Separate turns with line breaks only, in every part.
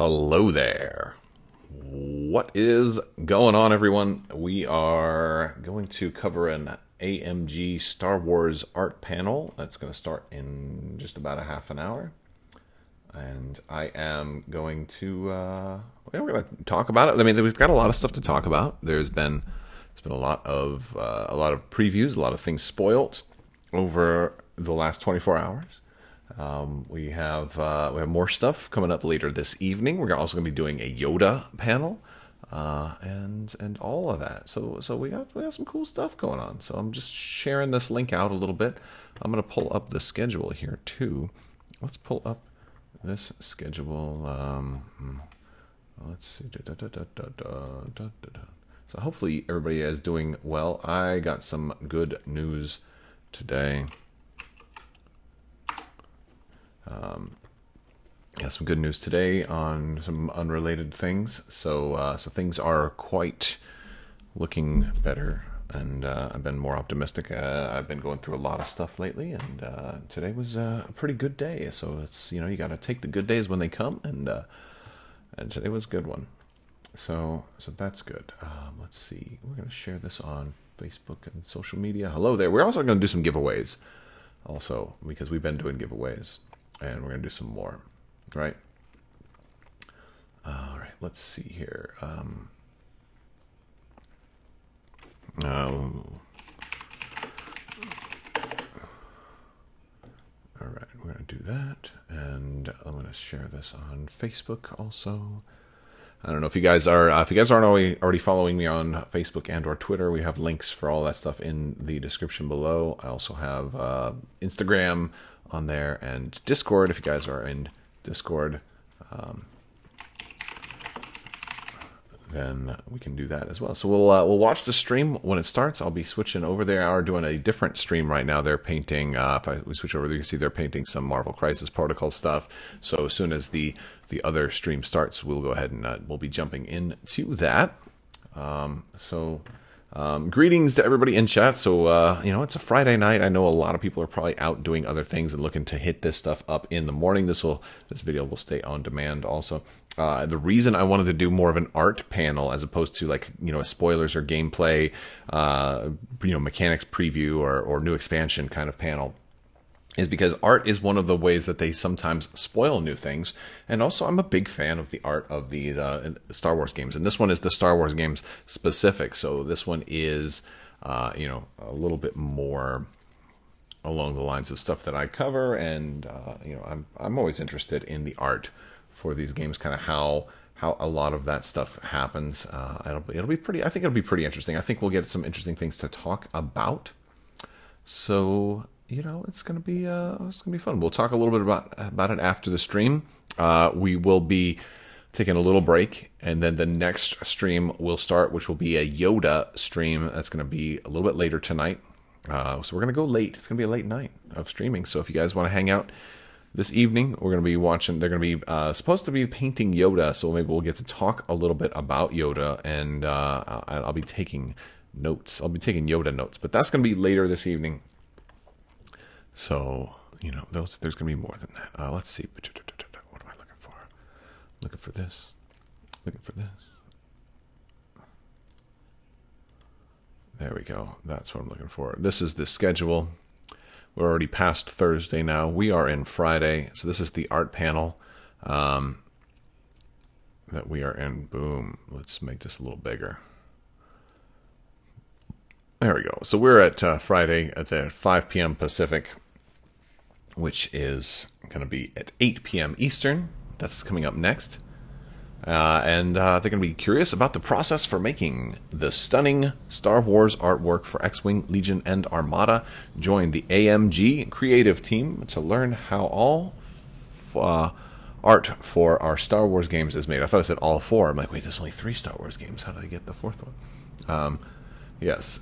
Hello there. What is going on, everyone? We are going to cover an AMG Star Wars art panel that's going to start in just about a half an hour. And I am going to we're going to talk about it. I mean, we've got a lot of stuff to talk about. There's been a lot of previews, a lot of things spoiled over the last 24 hours. We have more stuff coming up later this evening. We're also going to be doing a Yoda panel, and all of that. So we got some cool stuff going on. So I'm just sharing this link out a little bit. I'm going to pull up the schedule here too. Let's pull up this schedule. Let's see. So hopefully everybody is doing well. I got some good news today. Some good news today on some unrelated things. So things are quite looking better, and I've been more optimistic. I've been going through a lot of stuff lately, and today was a pretty good day. So it's, you got to take the good days when they come, and today was a good one. So that's good. Let's see. We're going to share this on Facebook and social media. Hello there. We're also going to do some giveaways, also, because we've been doing giveaways. And we're going to do some more, right? All right, let's see here. All right, we're going to do that. And I'm going to share this on Facebook also. I don't know if you guys are, if you guys aren't already following me on Facebook and or Twitter, we have links for all that stuff in the description below. I also have Instagram on there, and Discord if you guys are in Discord, then we can do that as well. So we'll watch the stream when it starts. I'll be switching over there. Are doing a different stream right now. They're painting. If we switch over, you can see they're painting some Marvel Crisis Protocol stuff. So as soon as the other stream starts, we'll go ahead and we'll be jumping into that. Greetings to everybody in chat. So, it's a Friday night. I know a lot of people are probably out doing other things and looking to hit this stuff up in the morning. This video will stay on demand also. The reason I wanted to do more of an art panel as opposed to a spoilers or gameplay, mechanics preview or new expansion kind of panel is because art is one of the ways that they sometimes spoil new things. And also, I'm a big fan of the art of the Star Wars games. And this one is the Star Wars games specific. So this one is, a little bit more along the lines of stuff that I cover. And, I'm always interested in the art for these games, kind of how a lot of that stuff happens. It'll be pretty, I think it'll be pretty interesting. I think we'll get some interesting things to talk about. So, it's gonna be fun. We'll talk a little bit about it after the stream. We will be taking a little break, and then the next stream will start, which will be a Yoda stream. That's gonna be a little bit later tonight. So we're gonna go late. It's gonna be a late night of streaming. So if you guys want to hang out this evening, we're gonna be watching. They're gonna be supposed to be painting Yoda, so maybe we'll get to talk a little bit about Yoda, and I'll be taking notes. I'll be taking Yoda notes, but that's gonna be later this evening. So, there's going to be more than that. Let's see. What am I looking for? Looking for this. There we go. That's what I'm looking for. This is the schedule. We're already past Thursday now. We are in Friday. So this is the art panel that we are in. Boom. Let's make this a little bigger. There we go. So we're at Friday at 5 p.m. Pacific, which is going to be at 8 p.m. Eastern. That's coming up next. And they're going to be curious about the process for making the stunning Star Wars artwork for X-Wing, Legion, and Armada. Join the AMG creative team to learn how all art for our Star Wars games is made. I thought I said all four. I'm like, wait, there's only 3 Star Wars games. How do they get the 4th one? Yes.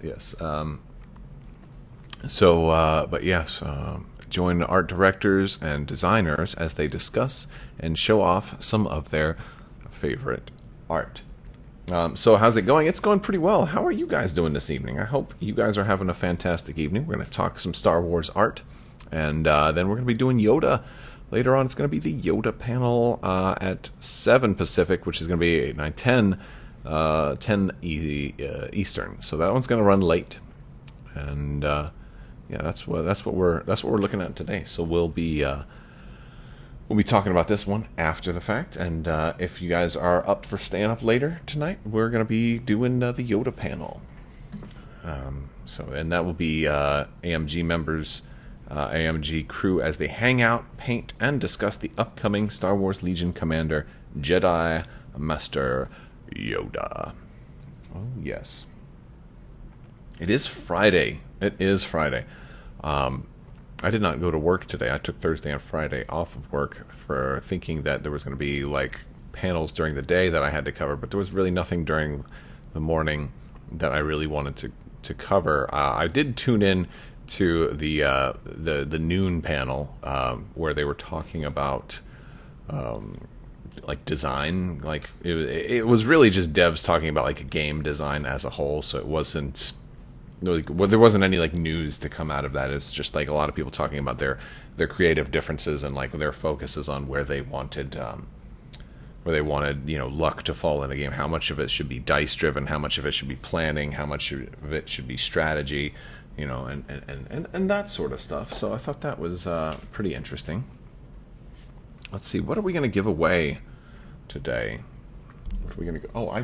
Join art directors and designers as they discuss and show off some of their favorite art. So how's it going? It's going pretty well. How are you guys doing this evening? I hope you guys are having a fantastic evening. We're going to talk some Star Wars art, and then we're going to be doing Yoda Later on, it's going to be the Yoda panel at 7 Pacific, which is going to be 9:10 10 Eastern. So that one's going to run late, and yeah, that's what we're looking at today. So we'll be talking about this one after the fact, and if you guys are up for staying up later tonight, we're going to be doing the Yoda panel. And that will be AMG members, AMG crew, as they hang out, paint, and discuss the upcoming Star Wars Legion Commander Jedi Master Yoda. Oh yes, it is Friday. It is Friday. I did not go to work today. I took Thursday and Friday off of work for thinking that there was going to be like panels during the day that I had to cover, but there was really nothing during the morning that I really wanted to cover. I did tune in to the noon panel where they were talking about like design. Like it was really just devs talking about like a game design as a whole, so it wasn't. There wasn't any like news to come out of that. It's just like a lot of people talking about their creative differences and like their focuses on where they wanted luck to fall in a game. How much of it should be dice driven? How much of it should be planning? How much of it should be strategy? And that sort of stuff. So I thought that was pretty interesting. Let's see, what are we going to give away today? What are we going to? Oh, I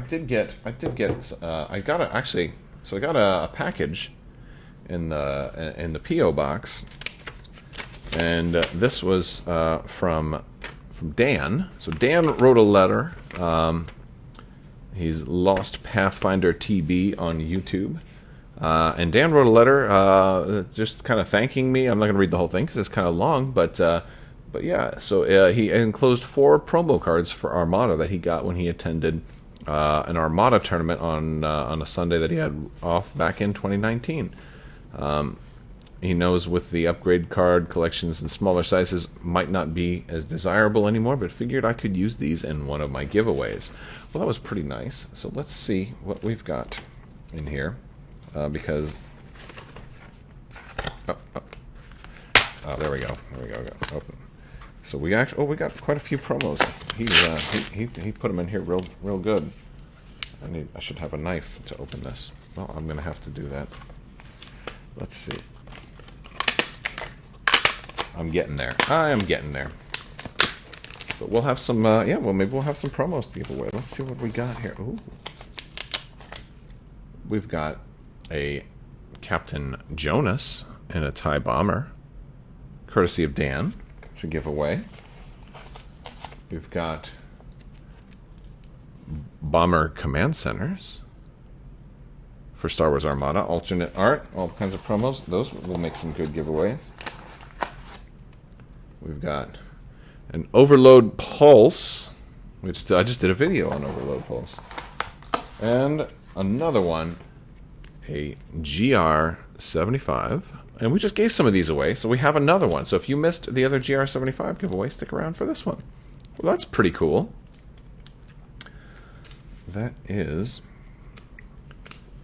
got a package in the P.O. box, and this was from Dan. So Dan wrote a letter. He's Lost Pathfinder TB on YouTube, and Dan wrote a letter just kind of thanking me. I'm not going to read the whole thing because it's kind of long, but yeah. So he enclosed 4 promo cards for Armada that he got when he attended an Armada tournament on a Sunday that he had off back in 2019. He knows with the upgrade card collections and smaller sizes might not be as desirable anymore, but figured I could use these in one of my giveaways. Well, that was pretty nice. So let's see what we've got in here, because there we go. Open. So we got quite a few promos. He put them in here real good. I should have a knife to open this. Well, I'm gonna have to do that. Let's see. I'm getting there. I am getting there. But we'll have some. Maybe we'll have some promos to give away. Let's see what we got here. Ooh. We've got a Captain Jonas in a TIE bomber, courtesy of Dan, to give away. We've got bomber command centers for Star Wars Armada, alternate art, all kinds of promos. Those will make some good giveaways. We've got an Overload Pulse, which I just did a video on Overload Pulse, and another one, a GR75. And we just gave some of these away, so we have another one. So if you missed the other GR75 giveaway, stick around for this one. Well, that's pretty cool. That is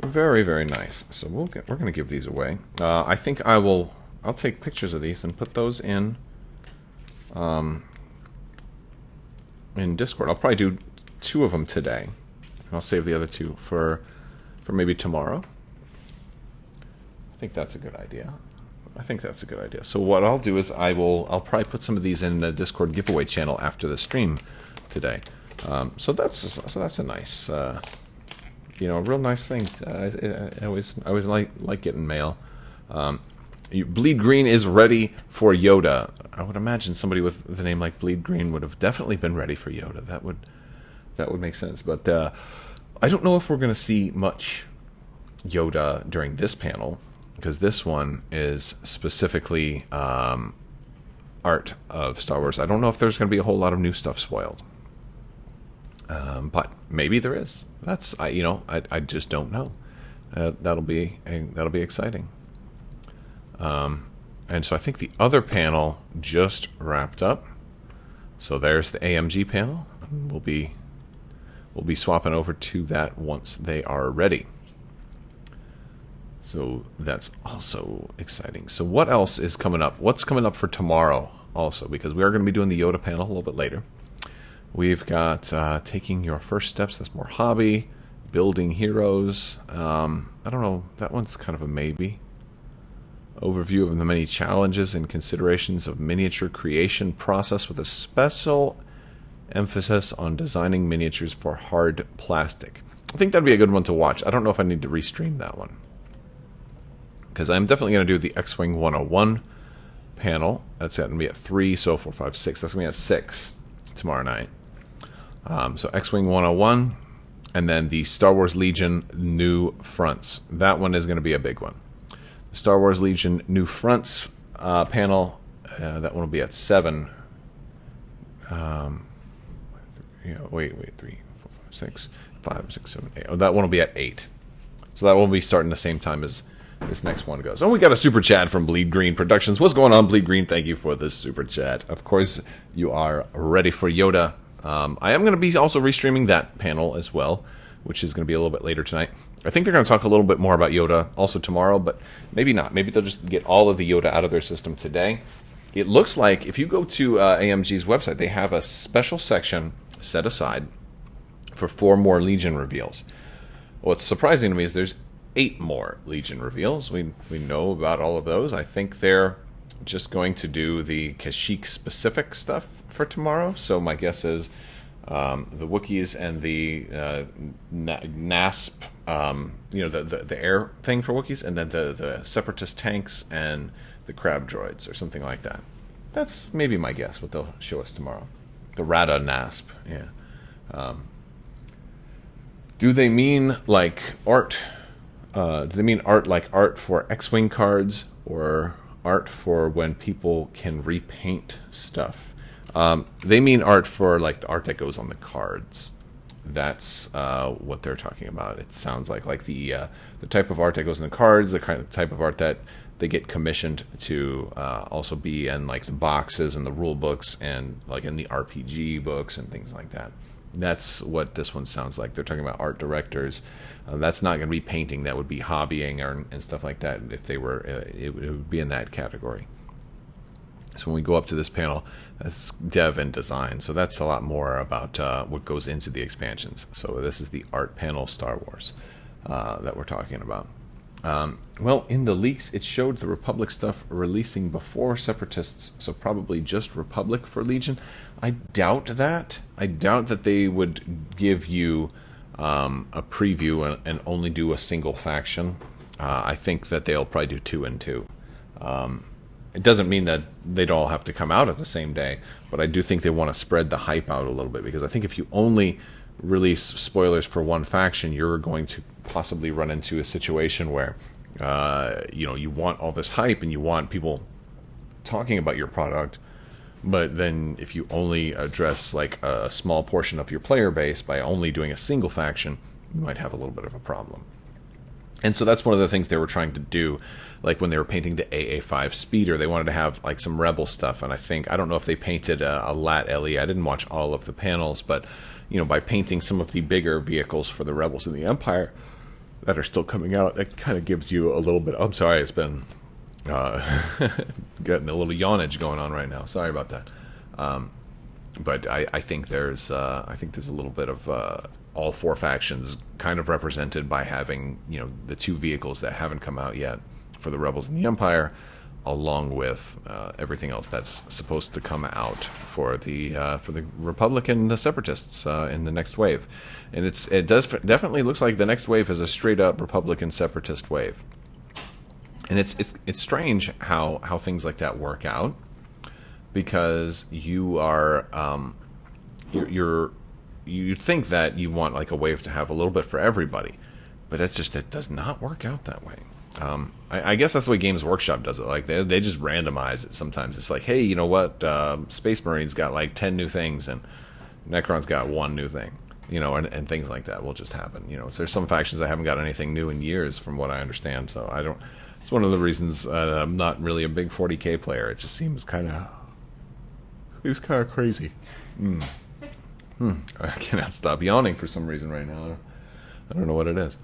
very, very nice. So we're going to give these away. I think I'll take pictures of these and put those in Discord. I'll probably do 2 of them today. I'll save the other 2 for maybe tomorrow. I think that's a good idea. So what I'll do is I'll probably put some of these in the Discord giveaway channel after the stream today. So that's a nice, real nice thing. I always like getting mail. Bleed Green is ready for Yoda. I would imagine somebody with the name like Bleed Green would have definitely been ready for Yoda. That would make sense. But I don't know if we're going to see much Yoda during this panel, because this one is specifically art of Star Wars. I don't know if there's going to be a whole lot of new stuff spoiled, but maybe there is. I just don't know. That'll be exciting. And so I think the other panel just wrapped up. So there's the AMG panel. We'll be swapping over to that once they are ready. So that's also exciting. So what else is coming up? What's coming up for tomorrow? also, because we are going to be doing the Yoda panel a little bit later. We've got taking your first steps. That's more hobby. Building heroes. I don't know. That one's kind of a maybe. Overview of the many challenges and considerations of miniature creation process with a special emphasis on designing miniatures for hard plastic. I think that'd be a good one to watch. I don't know if I need to restream that one, because I'm definitely going to do the X-Wing 101 panel. That's going to be at 3, so 4, 5, 6. That's going to be at 6 tomorrow night. So X-Wing 101, and then the Star Wars Legion New Fronts. That one is going to be a big one. Star Wars Legion New Fronts panel, that one will be at 7. Wait, 3, 4, 5, 6, 5, 6, 7, 8. Oh, that one will be at 8. So that one will be starting the same time as this next one goes. Oh, we got a super chat from Bleed Green Productions. What's going on, Bleed Green? Thank you for this super chat. Of course, you are ready for Yoda. I am going to be also restreaming that panel as well, which is going to be a little bit later tonight. I think they're going to talk a little bit more about Yoda also tomorrow, but maybe not. Maybe they'll just get all of the Yoda out of their system today. It looks like if you go to AMG's website, they have a special section set aside for 4 more Legion reveals. What's surprising to me is there's 8 more Legion reveals. We know about all of those. I think they're just going to do the Kashyyyk specific stuff for tomorrow. So my guess is the Wookies and the NASP, the air thing for Wookiees, and then the Separatist tanks and the Crab Droids or something like that. That's maybe my guess, what they'll show us tomorrow. The Rada NASP, yeah. Do they mean like art? Do they mean art like art for X-Wing cards, or art for when people can repaint stuff? They mean art for like the art that goes on the cards. That's what they're talking about. It sounds like the type of art that goes in the cards, the kind of type of art that they get commissioned to also be in like the boxes and the rule books and like in the RPG books and things like that. That's what this one sounds like. They're talking about art directors. That's not going to be painting. That would be hobbying and stuff like that. If they were, it would be in that category. So when we go up to this panel, that's dev and design. So that's a lot more about what goes into the expansions. So this is the art panel Star Wars that we're talking about. Well, in the leaks, it showed the Republic stuff releasing before Separatists, so probably just Republic for Legion. I doubt that. I doubt that they would give you a preview and only do a single faction. I think that they'll probably do 2 and 2. It doesn't mean that they'd all have to come out at the same day, but I do think they want to spread the hype out a little bit, because I think if you only release spoilers for one faction, you're going to possibly run into a situation where you want all this hype and you want people talking about your product, but then if you only address like a small portion of your player base by only doing a single faction, you might have a little bit of a problem. And so that's one of the things they were trying to do, like when they were painting the AA5 speeder, they wanted to have like some rebel stuff. And I don't know if they painted a lat LE. I didn't watch all of the panels, but by painting some of the bigger vehicles for the rebels in the Empire that are still coming out, that kind of gives you a little bit. I'm sorry, it's been getting a little yawnage going on right now. Sorry about that. But I think there's a little bit of all 4 factions kind of represented by having the 2 vehicles that haven't come out yet for the rebels in the Empire, along with everything else that's supposed to come out for the Republic and the Separatists in the next wave. And it definitely looks like the next wave is a straight up Republican Separatist wave. And it's strange how things like that work out, because you are you think that you want like a wave to have a little bit for everybody, but it does not work out that way. I guess that's the way Games Workshop does it. Like they just randomize it sometimes. It's like, hey, you know what? Space Marines got like 10 new things, and Necron's got 1 new thing. And things like that will just happen. So there's some factions that haven't got anything new in years, from what I understand. So I don't. It's one of the reasons I'm not really a big 40K player. It just seems kind of crazy. I cannot stop yawning for some reason right now. I don't know what it is.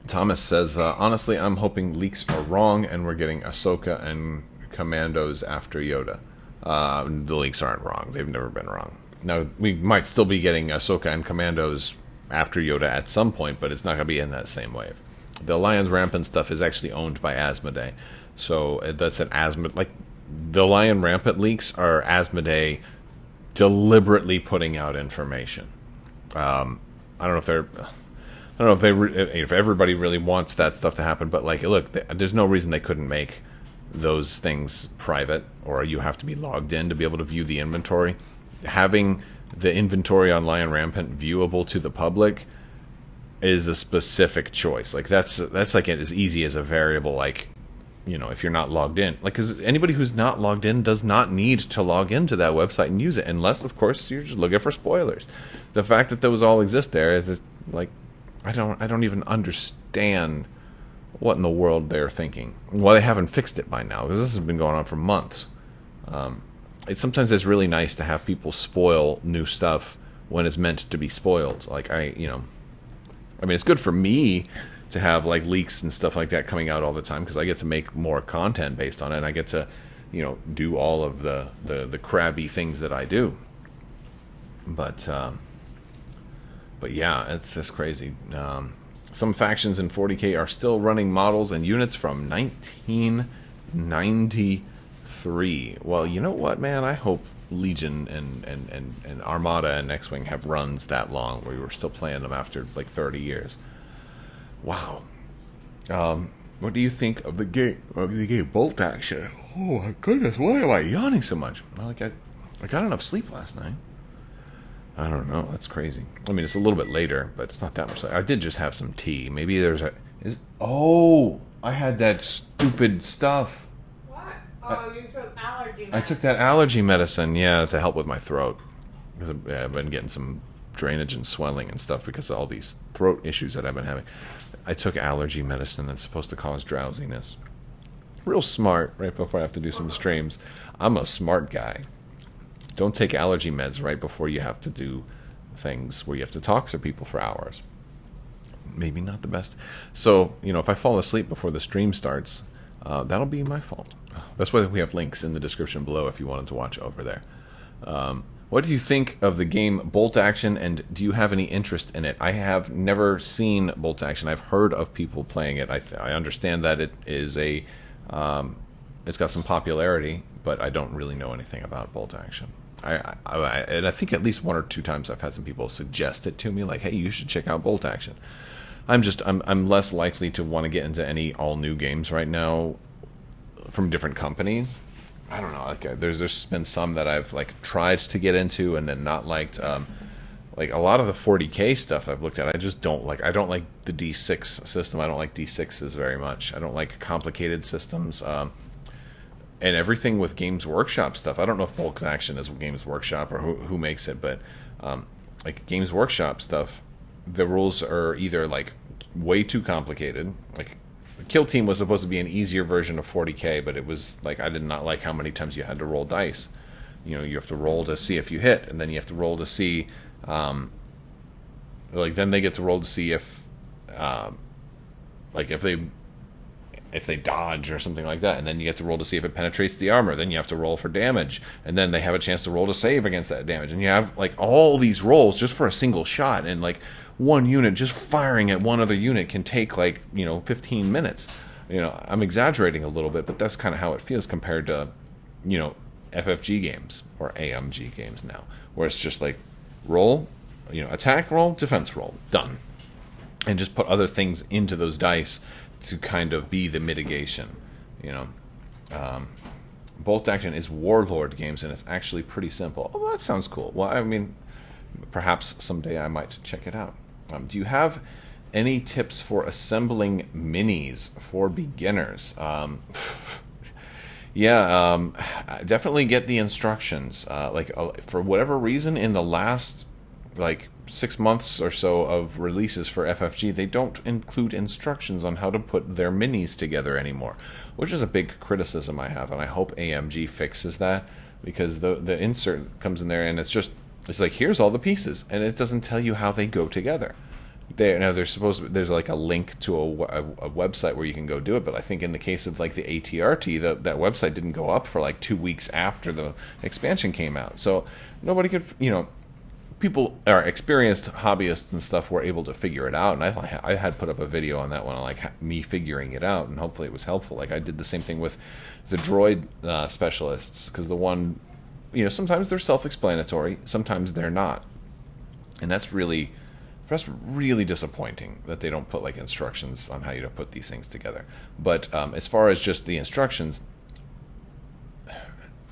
Thomas says, honestly, I'm hoping leaks are wrong and we're getting Ahsoka and commandos after Yoda. The leaks aren't wrong. They've never been wrong. Now, we might still be getting Ahsoka and commandos after Yoda at some point, but it's not going to be in that same wave. The Lion's Rampant stuff is actually owned by Asmodee. So that's an Asmodee... Like, the Lion Rampant leaks are Asmodee deliberately putting out information. I don't know if they're... I don't know if everybody really wants that stuff to happen, but like, look, there's no reason they couldn't make those things private, or you have to be logged in to be able to view the inventory. Having the inventory on Lion Rampant viewable to the public is a specific choice. Like that's like as easy as a variable. Like, you know, if you're not logged in, like, because anybody who's not logged in does not need to log into that website and use it, unless, of course, you're just looking for spoilers. The fact that those all exist there is like, I don't even understand what in the world they're thinking. Well, they haven't fixed it by now, because this has been going on for months. Sometimes it's really nice to have people spoil new stuff when it's meant to be spoiled. Like, I mean, it's good for me to have like leaks and stuff like that coming out all the time, because I get to make more content based on it, and I get to, you know, do all of the crabby things that I do. But yeah, it's just crazy. Some factions in 40K are still running models and units from 1993. Well, you know what, man? I hope Legion and Armada and X-Wing have runs that long where we were still playing them after like 30 years. Wow. What do you think of the game? Bolt Action. Oh my goodness, why am I yawning so much? Well, I got enough sleep last night. I don't know. That's crazy. I mean, it's a little bit later, but it's not that much later. I did just have some tea. Maybe there's a... Oh, I had that stupid stuff.
What? Oh, you took allergy medicine.
I took that allergy medicine, yeah, to help with my throat. Because I've been getting some drainage and swelling and stuff because of all these throat issues that I've been having. I took allergy medicine that's supposed to cause drowsiness. Real smart, right before I have to do some streams. I'm a smart guy. Don't take allergy meds right before you have to do things where you have to talk to people for hours. Maybe not the best. So, you know, if I fall asleep before the stream starts, that'll be my fault. That's why we have links in the description below if you wanted to watch over there. What do you think of the game Bolt Action, and do you have any interest in it? I have never seen Bolt Action. I've heard of people playing it. I understand that it is it's got some popularity, but I don't really know anything about Bolt Action. And I think at least one or two times I've had some people suggest it to me, like, hey, you should check out Bolt Action. I'm less likely to want to get into any all new games right now from different companies. I don't know, like there's been some that I've like tried to get into and then not liked. Like a lot of the 40K stuff I've looked at, I just don't like. I don't like the D6 system. I don't like D6s very much. I don't like complicated systems. And everything with Games Workshop stuff. I don't know if Bolt Action is Games Workshop or who makes it, but like Games Workshop stuff, the rules are either like way too complicated. Like Kill Team was supposed to be an easier version of 40K, but it was like I did not like how many times you had to roll dice. You know, you have to roll to see if you hit, and then you have to roll to see, like then they get to roll to see if, like if they dodge or something like that, and then you get to roll to see if it penetrates the armor. Then you have to roll for damage, and then they have a chance to roll to save against that damage. And you have like all these rolls just for a single shot, and like one unit just firing at one other unit can take like, you know, 15 minutes. You know, I'm exaggerating a little bit, but that's kind of how it feels compared to, you know, FFG games or AMG games now, where it's just like roll, you know, attack roll, defense roll, done, and just put other things into those dice to kind of be the mitigation, you know. Bolt Action is Warlord games, and it's actually pretty simple. Oh, that sounds cool. Well, I mean, perhaps someday I might check it out. Do you have any tips for assembling minis for beginners? Yeah, definitely get the instructions. For whatever reason, in the last like 6 months or so of releases for FFG, they don't include instructions on how to put their minis together anymore, which is a big criticism I have, and I hope AMG fixes that, because the insert comes in there and it's like, here's all the pieces, and it doesn't tell you how they go together. There's supposed to be, there's like a link to a website where you can go do it, but I think in the case of like the ATRT, that website didn't go up for like 2 weeks after the expansion came out, so nobody could, people are experienced hobbyists and stuff were able to figure it out, and I had put up a video on that one, like me figuring it out, and hopefully it was helpful. Like I did the same thing with the droid specialists, because the one, sometimes they're self-explanatory, sometimes they're not, and that's really disappointing that they don't put like instructions on how you to put these things together. But as far as just the instructions,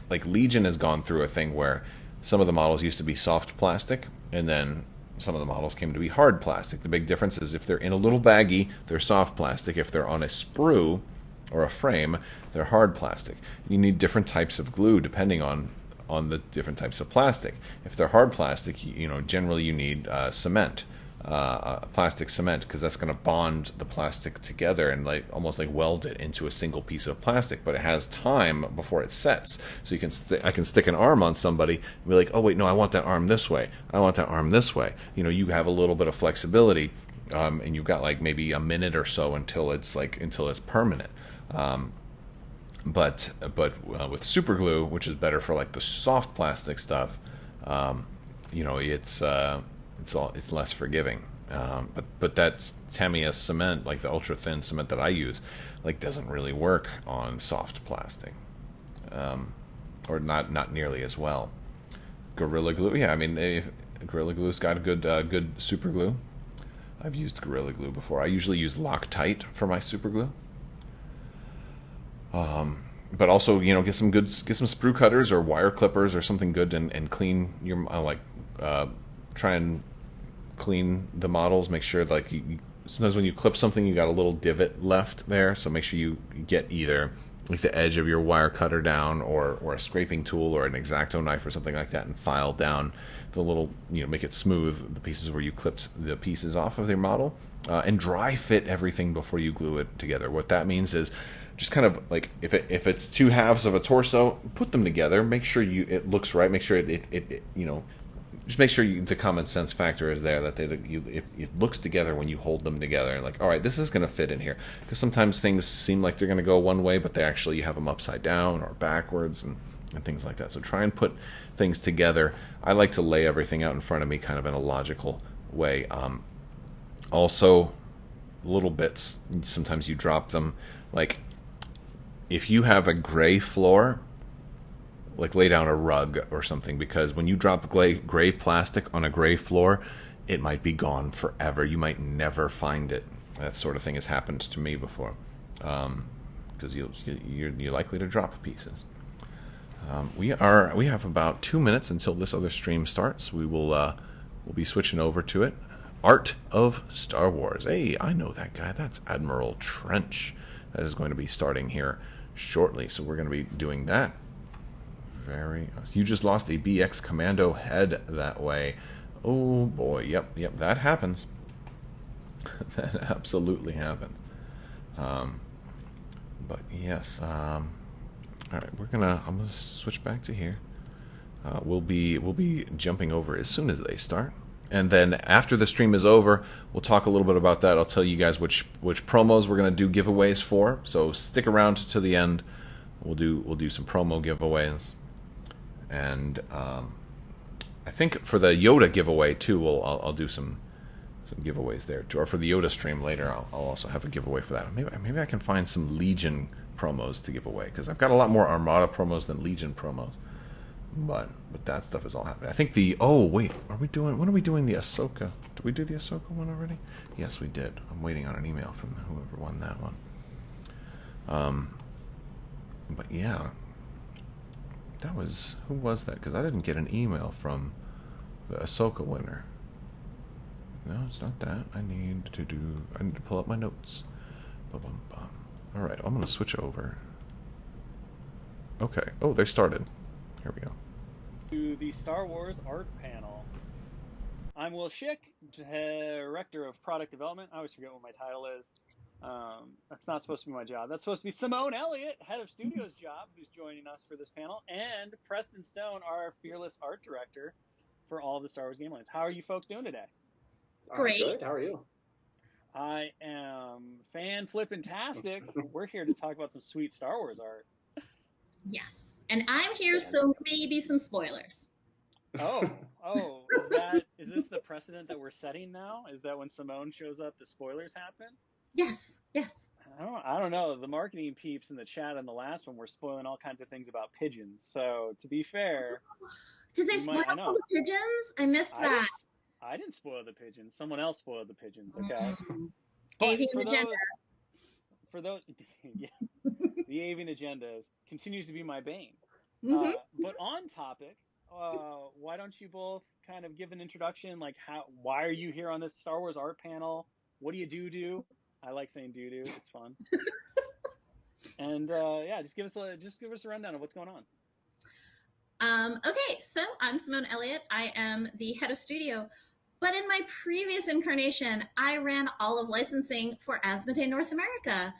like Legion has gone through a thing where some of the models used to be soft plastic, and then some of the models came to be hard plastic. The big difference is if they're in a little baggie, they're soft plastic. If they're on a sprue or a frame, they're hard plastic. You need different types of glue depending on the different types of plastic. If they're hard plastic, generally you need cement. Plastic cement, because that's going to bond the plastic together and like almost like weld it into a single piece of plastic, but it has time before it sets. So you can I can stick an arm on somebody and be like, oh wait, no, I want that arm this way, I want that arm this way. You have a little bit of flexibility, and you've got like maybe a minute or so until it's permanent. But with super glue, which is better for like the soft plastic stuff, it's less forgiving. But that Tamiya cement, like the ultra thin cement that I use, like doesn't really work on soft plastic, or not nearly as well. Gorilla Glue, yeah, I mean, Gorilla Glue's got good super glue. I've used Gorilla Glue before. I usually use Loctite for my super glue. But also, get some sprue cutters or wire clippers or something good, and clean your try and clean the models. Make sure like sometimes when you clip something, you got a little divot left there, so make sure you get either like the edge of your wire cutter down, or a scraping tool or an X-Acto knife or something like that, and file down the little, make it smooth, the pieces where you clipped the pieces off of their model, and dry fit everything before you glue it together. What that means is just kind of like if it's two halves of a torso, put them together, make sure it looks right, make sure it just make sure the common sense factor is there, that it looks together when you hold them together. Like, all right, this is going to fit in here. Because sometimes things seem like they're going to go one way, but you have them upside down or backwards and things like that. So try and put things together. I like to lay everything out in front of me kind of in a logical way. Also, little bits, sometimes you drop them. Like, if you have a gray floor, like lay down a rug or something, because when you drop gray plastic on a gray floor, it might be gone forever. You might never find it. That sort of thing has happened to me before, because you're likely to drop pieces. We have about 2 minutes until this other stream starts. We'll be switching over to it. Art of Star Wars. Hey, I know that guy. That's Admiral Trench. That is going to be starting here shortly. So we're going to be doing that. You just lost a BX Commando head that way. Oh boy, yep, that happens. That absolutely happens. But yes, all right, I'm gonna switch back to here. We'll be jumping over as soon as they start, and then after the stream is over, we'll talk a little bit about that. I'll tell you guys which promos we're gonna do giveaways for. So stick around to the end. We'll do some promo giveaways. And I think for the Yoda giveaway too, I'll do some giveaways there too. Or for the Yoda stream later, I'll also have a giveaway for that. Maybe I can find some Legion promos to give away, because I've got a lot more Armada promos than Legion promos. But that stuff is all happening. I think when are we doing the Ahsoka? Did we do the Ahsoka one already? Yes, we did. I'm waiting on an email from whoever won that one. But yeah. Who was that? Because I didn't get an email from the Ahsoka winner. No, it's not that. I need to pull up my notes. All right, I'm going to switch over. Okay. Oh, they started. Here we go.
To the Star Wars art panel. I'm Kashyyyk, Director of Product Development. I always forget what my title is. That's not supposed to be my job. That's supposed to be Simone Elliott, Head of Studios job, who's joining us for this panel, and Preston Stone, our fearless art director for all of the Star Wars game lines. How are you folks doing today?
Great.
Good. How are you?
I am fan-flippin-tastic. We're here to talk about some sweet Star Wars art.
Yes. And I'm here, so maybe some spoilers.
Oh, is this the precedent that we're setting now? Is that when Simone shows up, the spoilers happen?
Yes.
I don't know. The marketing peeps in the chat on the last one were spoiling all kinds of things about pigeons. So to be fair,
did they spoil the pigeons? I missed that.
I didn't spoil the pigeons. Someone else spoiled the pigeons. Okay.
Avian agenda.
For those, yeah, the avian agenda continues to be my bane.
Mm-hmm.
But on topic, why don't you both kind of give an introduction? Like, why are you here on this Star Wars art panel? What do you do? I like saying do. It's fun. And yeah, just give us a rundown of what's going on.
Okay, so I'm Simone Elliott. I am the head of studio. But in my previous incarnation, I ran all of licensing for Asmodee North America.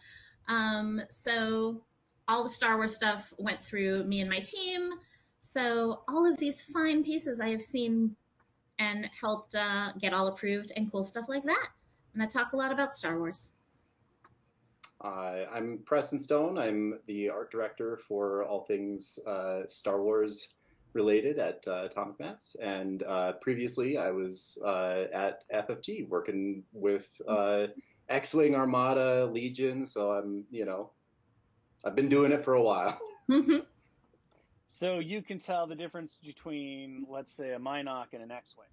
So all the Star Wars stuff went through me and my team. So all of these fine pieces I have seen and helped get all approved and cool stuff like that. And I talk a lot about Star Wars.
I'm Preston Stone. I'm the art director for all things Star Wars related at Atomic Mass. And previously I was at FFG working with X-Wing Armada Legion. So I've been doing it for a while.
Mm-hmm.
So you can tell the difference between, let's say, a Minoc and an X-Wing.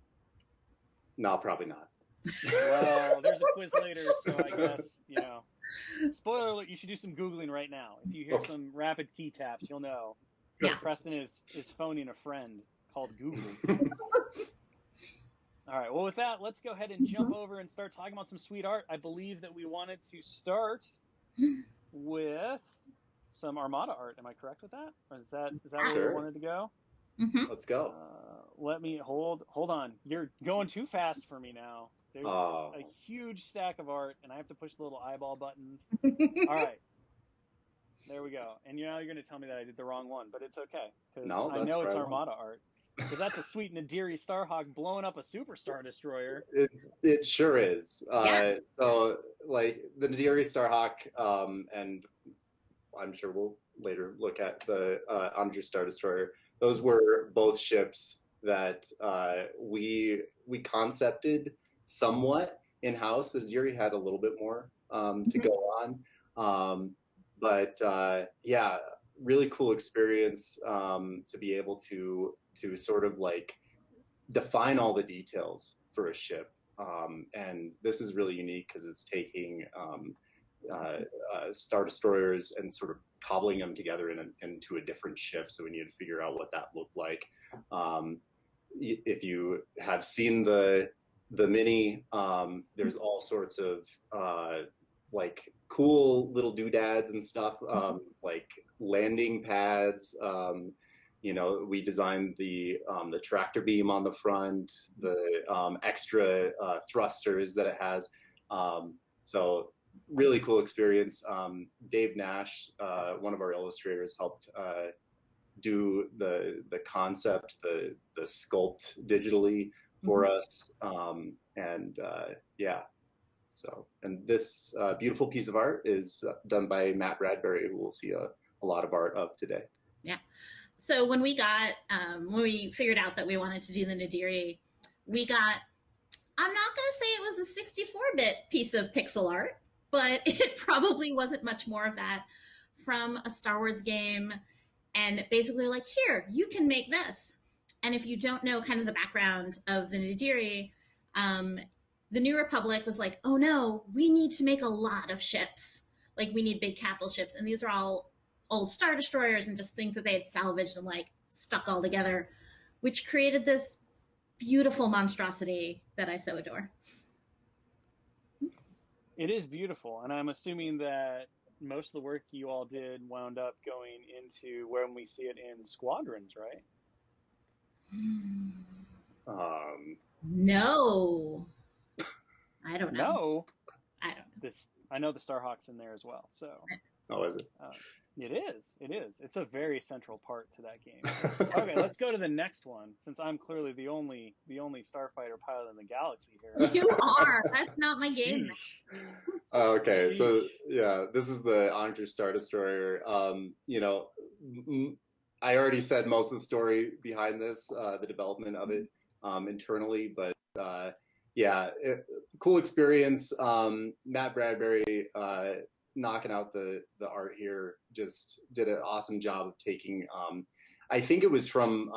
No, probably not.
Well, there's a quiz later, so I guess, spoiler alert, you should do some Googling right now. If you hear some rapid key taps, you'll know.
Yeah.
Preston is phoning a friend called Google. All right, well, with that, let's go ahead and jump over and start talking about some sweet art. I believe that we wanted to start with some Armada art. Am I correct with that? Or is that where we wanted to go?
Mm-hmm.
Let's go.
Let me hold on. You're going too fast for me now. There's a huge stack of art, and I have to push the little eyeball buttons. All right. There we go. And you're going to tell me that I did the wrong one, but it's okay.
No,
I know it's Armada art. Because that's a sweet Nadiri Starhawk blowing up a Super Star Destroyer.
It sure is. So, like, the Nadiri Starhawk, and I'm sure we'll later look at the AMG Star Destroyer. Those were both ships that we concepted somewhat in-house. The Nadiri had a little bit more to go on. But yeah, really cool experience to be able to sort of like define all the details for a ship. And this is really unique because it's taking Star Destroyers and sort of cobbling them together into a different ship. So we need to figure out what that looked like. If you have seen the Mini, there's all sorts of like cool little doodads and stuff, like landing pads. We designed the tractor beam on the front, the extra thrusters that it has. So really cool experience. Dave Nash, one of our illustrators, helped do the concept, the sculpt digitally for us. Yeah. So, and this beautiful piece of art is done by Matt Bradbury, who we'll see a lot of art of today.
Yeah. So when we figured out that we wanted to do the Nadiri, we got, I'm not going to say it was a 64-bit piece of pixel art, but it probably wasn't much more of that from a Star Wars game. And basically like, here, you can make this. And if you don't know kind of the background of the Nadiri, the New Republic was like, oh no, we need to make a lot of ships. Like we need big capital ships. And these are all old Star Destroyers and just things that they had salvaged and like stuck all together, which created this beautiful monstrosity that I so adore.
It is beautiful. And I'm assuming that most of the work you all did wound up going into when we see it in Squadrons, right?
No. I don't know.
No.
I don't know.
I know the Starhawk's in there as well. So.
Oh, is it?
It is. It is. It's a very central part to that game. Okay, let's go to the next one. Since I'm clearly the only starfighter pilot in the galaxy here.
You are. That's not my game.
Sheesh.
Okay, so
Sheesh.
yeah, this is the Onager Star Destroyer. I already said most of the story behind this, the development of it internally, but cool experience. Matt Bradbury knocking out the art here, just did an awesome job of taking. I think it was from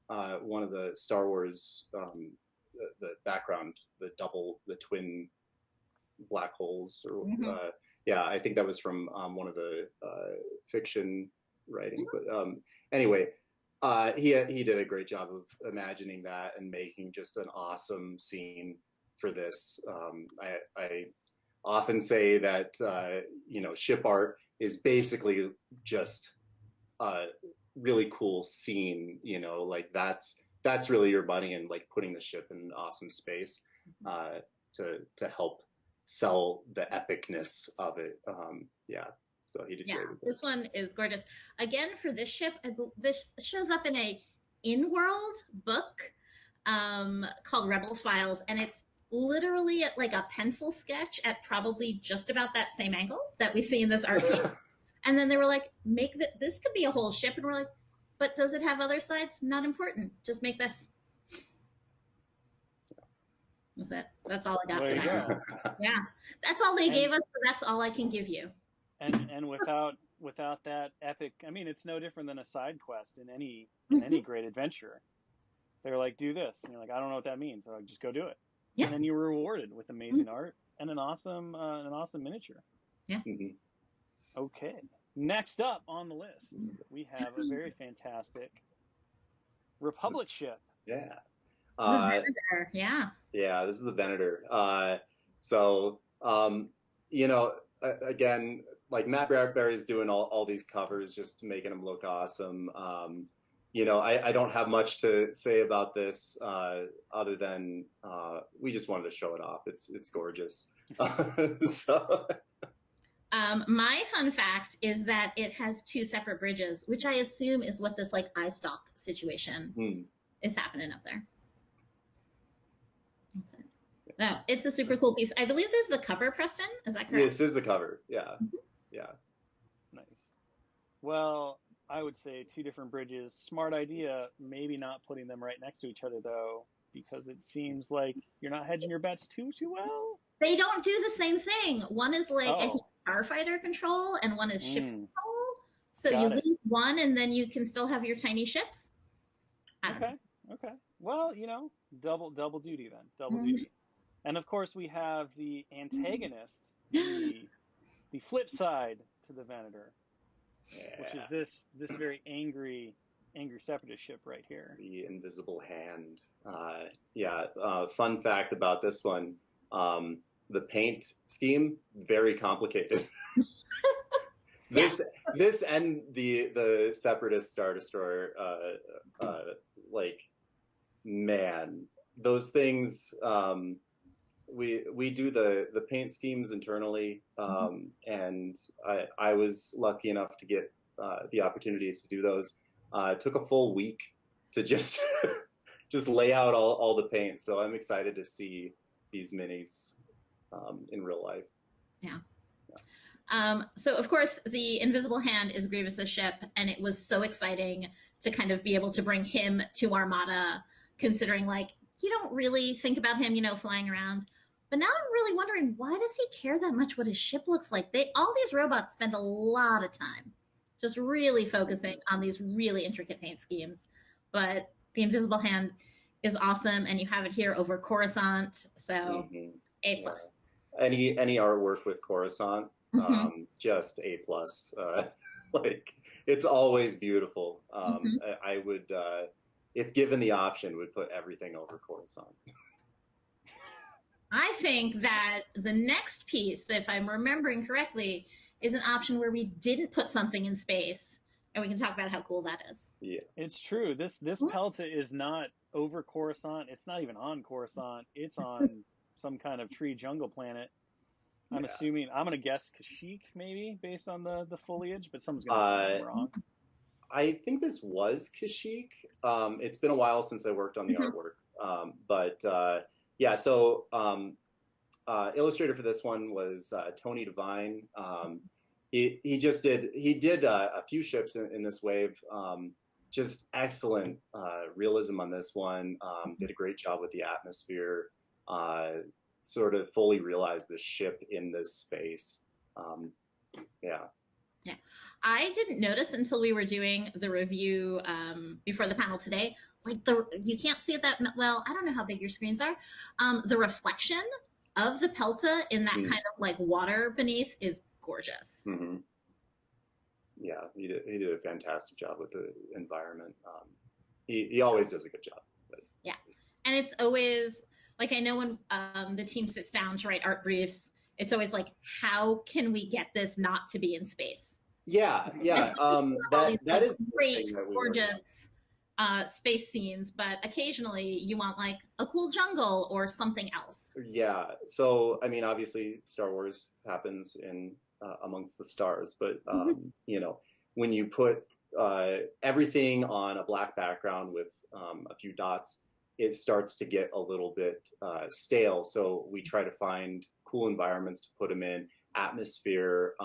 one of the Star Wars, the background, the twin black holes, or I think that was from one of the fiction writing. But anyway, he did a great job of imagining that and making just an awesome scene for this. I often say that ship art is basically just a really cool scene. Like that's really your money, and like putting the ship in an awesome space to help sell the epicness of it. So he did great with
this one is gorgeous. Again, for this ship, this shows up in a in-world book called Rebels Files, and it's literally at like a pencil sketch at probably just about that same angle that we see in this art piece. And then they were like, this could be a whole ship. And we're like, but does it have other sides? Not important. Just make this. That's it. That's all I got for that. Yeah. That's all they gave us, so that's all I can give you.
And without that epic, I mean, it's no different than a side quest in any great adventure. They're like, do this. And you're like, I don't know what that means. They're like, just go do it. Yeah. And then you're rewarded with amazing art and an awesome miniature.
Yeah.
Okay. Next up on the list, we have a very fantastic Republic ship.
Yeah.
The Venator. Yeah.
Yeah, this is the Venator. Again, like Matt Bradbury's doing all these covers, just making them look awesome. I don't have much to say about this other than we just wanted to show it off. It's gorgeous.
My fun fact is that it has 2 separate bridges, which I assume is what this like eye stalk situation is happening up there. That's it. No, it's a super cool piece. I believe this is the cover, Preston. Is that correct?
This is the cover. Yeah. Yeah.
Nice. Well, I would say 2 different bridges. Smart idea. Maybe not putting them right next to each other, though, because it seems like you're not hedging your bets too well.
They don't do the same thing. One is like I think starfighter control, and one is ship control. So you lose one, and then you can still have your tiny ships.
Okay. Well, double duty then. Double duty. And of course, we have the antagonist, the flip side to the Venator, which is this very angry separatist ship right here.
The Invisible Hand. Fun fact about this one: the paint scheme very complicated. This and the separatist Star Destroyer, man, those things. We do the paint schemes internally, and I was lucky enough to get the opportunity to do those. It took a full week to just lay out all the paint. So I'm excited to see these minis in real life.
Yeah. So of course the Invisible Hand is Grievous's ship, and it was so exciting to kind of be able to bring him to Armada, considering like you don't really think about him, flying around. But now I'm really wondering, why does he care that much what his ship looks like? All these robots spend a lot of time just really focusing on these really intricate paint schemes. But the Invisible Hand is awesome, and you have it here over Coruscant, so A+.
Any artwork with Coruscant, just A+. It's always beautiful. I would, if given the option, would put everything over Coruscant.
I think that the next piece, that if I'm remembering correctly, is an option where we didn't put something in space, and we can talk about how cool that is.
Yeah,
it's true. This Pelta is not over Coruscant. It's not even on Coruscant. It's on some kind of tree jungle planet. I'm assuming, I'm going to guess Kashyyyk maybe based on the foliage, but someone's going to tell me I'm wrong.
I think this was Kashyyyk. It's been a while since I worked on the artwork. Illustrator for this one was Tony Devine. He did a few ships in this wave. Just excellent realism on this one. Did a great job with the atmosphere. Sort of fully realized the ship in this space. Yeah.
I didn't notice until we were doing the review before the panel today. Like you can't see it that well. I don't know how big your screens are. The reflection of the Pelta in that kind of like water beneath is gorgeous.
Mm-hmm. Yeah, he did a fantastic job with the environment. He always does a good job. But.
Yeah, and it's always like I know when the team sits down to write art briefs, it's always like, how can we get this not to be in space?
Yeah. That is
great, gorgeous space scenes, but occasionally you want like a cool jungle or something else.
Yeah. So I mean, obviously, Star Wars happens in amongst the stars, but you know, when you put everything on a black background with a few dots, it starts to get a little bit stale. So we try to find cool environments to put them in, atmosphere.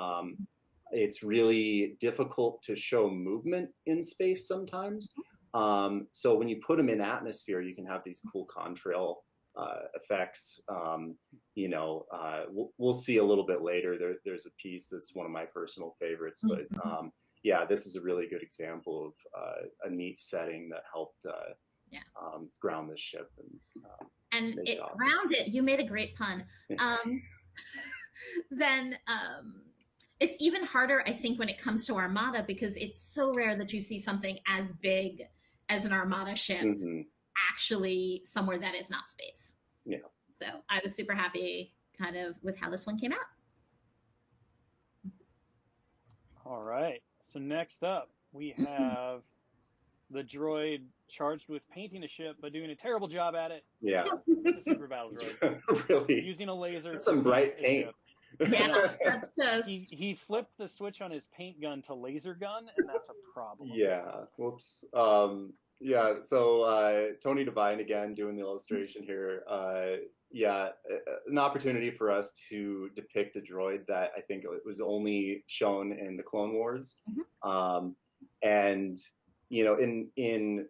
It's really difficult to show movement in space sometimes. So when you put them in atmosphere, you can have these cool contrail effects. You know, we'll see a little bit later. There's a piece that's one of my personal favorites, but yeah, this is a really good example of a neat setting that helped ground this ship.
And it awesome. Ground it. You made a great pun. Then it's even harder, I think, when it comes to Armada, because it's so rare that you see something as big as an Armada ship actually somewhere that is not space.
Yeah.
So I was super happy kind of with how this one came out.
All right. So next up, we have the droid charged with painting a ship, but doing a terrible job at it.
Yeah.
It's a super battle droid.
Really?
Using a laser.
That's some bright paint.
Yeah, that's just...
He flipped the switch on his paint gun to laser gun, and that's a problem.
Yeah. Whoops. Yeah. So Tony Devine again doing the illustration here. Yeah, an opportunity for us to depict a droid that I think it was only shown in the Clone Wars, and you know, in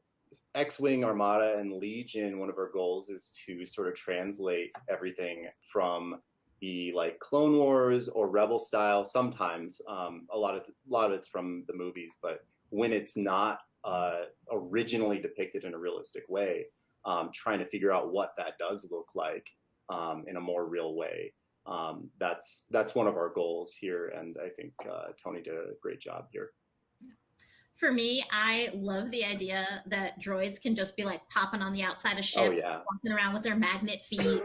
X-Wing, Armada, and Legion, one of our goals is to sort of translate everything from the like Clone Wars or Rebel style. Sometimes a lot of it's from the movies, but when it's not originally depicted in a realistic way, trying to figure out what that does look like in a more real way. That's one of our goals here, and I think Tony did a great job here.
For me, I love the idea that droids can just be like popping on the outside of ships, walking around with their magnet feet,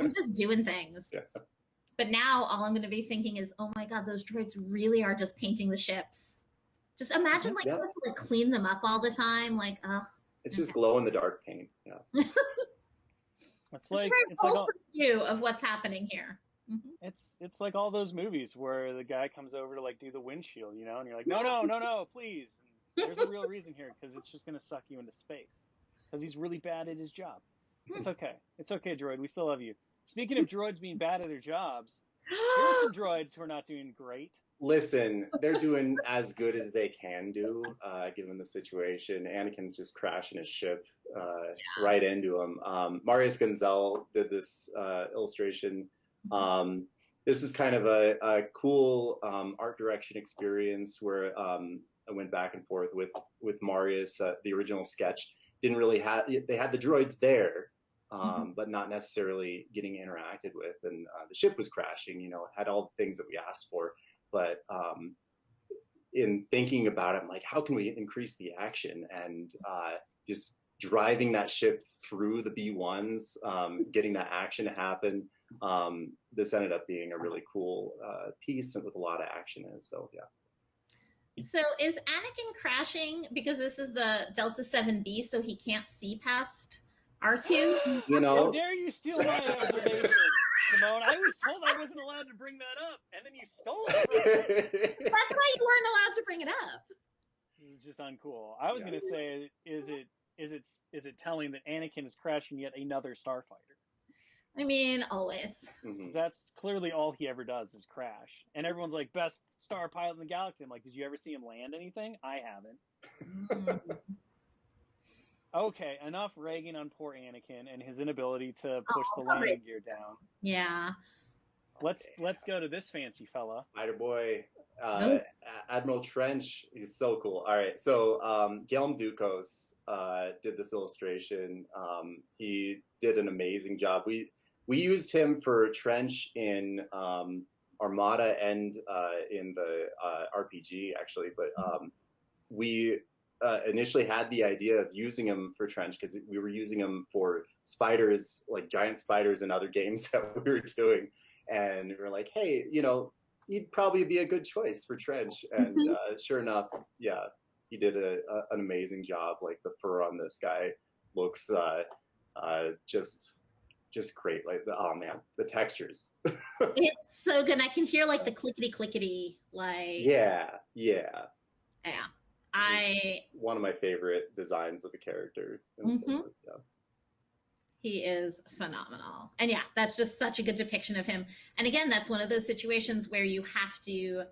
and just doing things. Yeah. But now all I'm going to be thinking is, oh my God, those droids really are just painting the ships. Just imagine you have to like clean them up all the time. Like,
it's just glow in the dark paint. Yeah.
It's like
a view of what's happening here.
It's like all those movies where the guy comes over to like do the windshield, you know, and you're like, no, please. And there's a real reason here, because it's just going to suck you into space, because he's really bad at his job. It's okay, droid. We still love you. Speaking of droids being bad at their jobs, here are some droids who are not doing great.
Listen, they're doing as good as they can do, given the situation. Anakin's just crashing his ship right into him. Marius Gonzel did this illustration. This is kind of a cool art direction experience where I went back and forth with Marius. The original sketch didn't really they had the droids there, but not necessarily getting interacted with. And the ship was crashing, you know, had all the things that we asked for. But in thinking about it, I'm like, how can we increase the action? And just driving that ship through the B1s, getting that action to happen. This ended up being a really cool piece with a lot of action in it. So, yeah.
So is Anakin crashing because this is the Delta 7B, so he can't see past R2?
You know,
how dare you steal my observation? Simone. I was told I wasn't allowed to bring that up, and then you stole it.
That's why you weren't allowed to bring it up.
This is just uncool. I was gonna say, is it telling that Anakin is crashing yet another starfighter?
I mean, always.
That's clearly all he ever does is crash. And everyone's like, best star pilot in the galaxy. I'm like, did you ever see him land anything? I haven't. Okay, enough ragging on poor Anakin and his inability to push the landing gear down.
Yeah.
Let's go to this fancy fella.
Spider Boy, Admiral Trench. He's so cool. All right, so Guillermo Ducos did this illustration. He did an amazing job. We used him for Trench in Armada and in the RPG actually, but we initially had the idea of using him for Trench because we were using him for spiders, like giant spiders in other games that we were doing. And we were like, hey, you know, he'd probably be a good choice for Trench. And sure enough, yeah, he did an amazing job. Like the fur on this guy looks just great. Like oh man, the textures.
It's so good. I can hear like the clickety clickety, like
yeah. One of my favorite designs of a character. Yeah.
He is phenomenal. And yeah, that's just such a good depiction of him. And again, that's one of those situations where you have to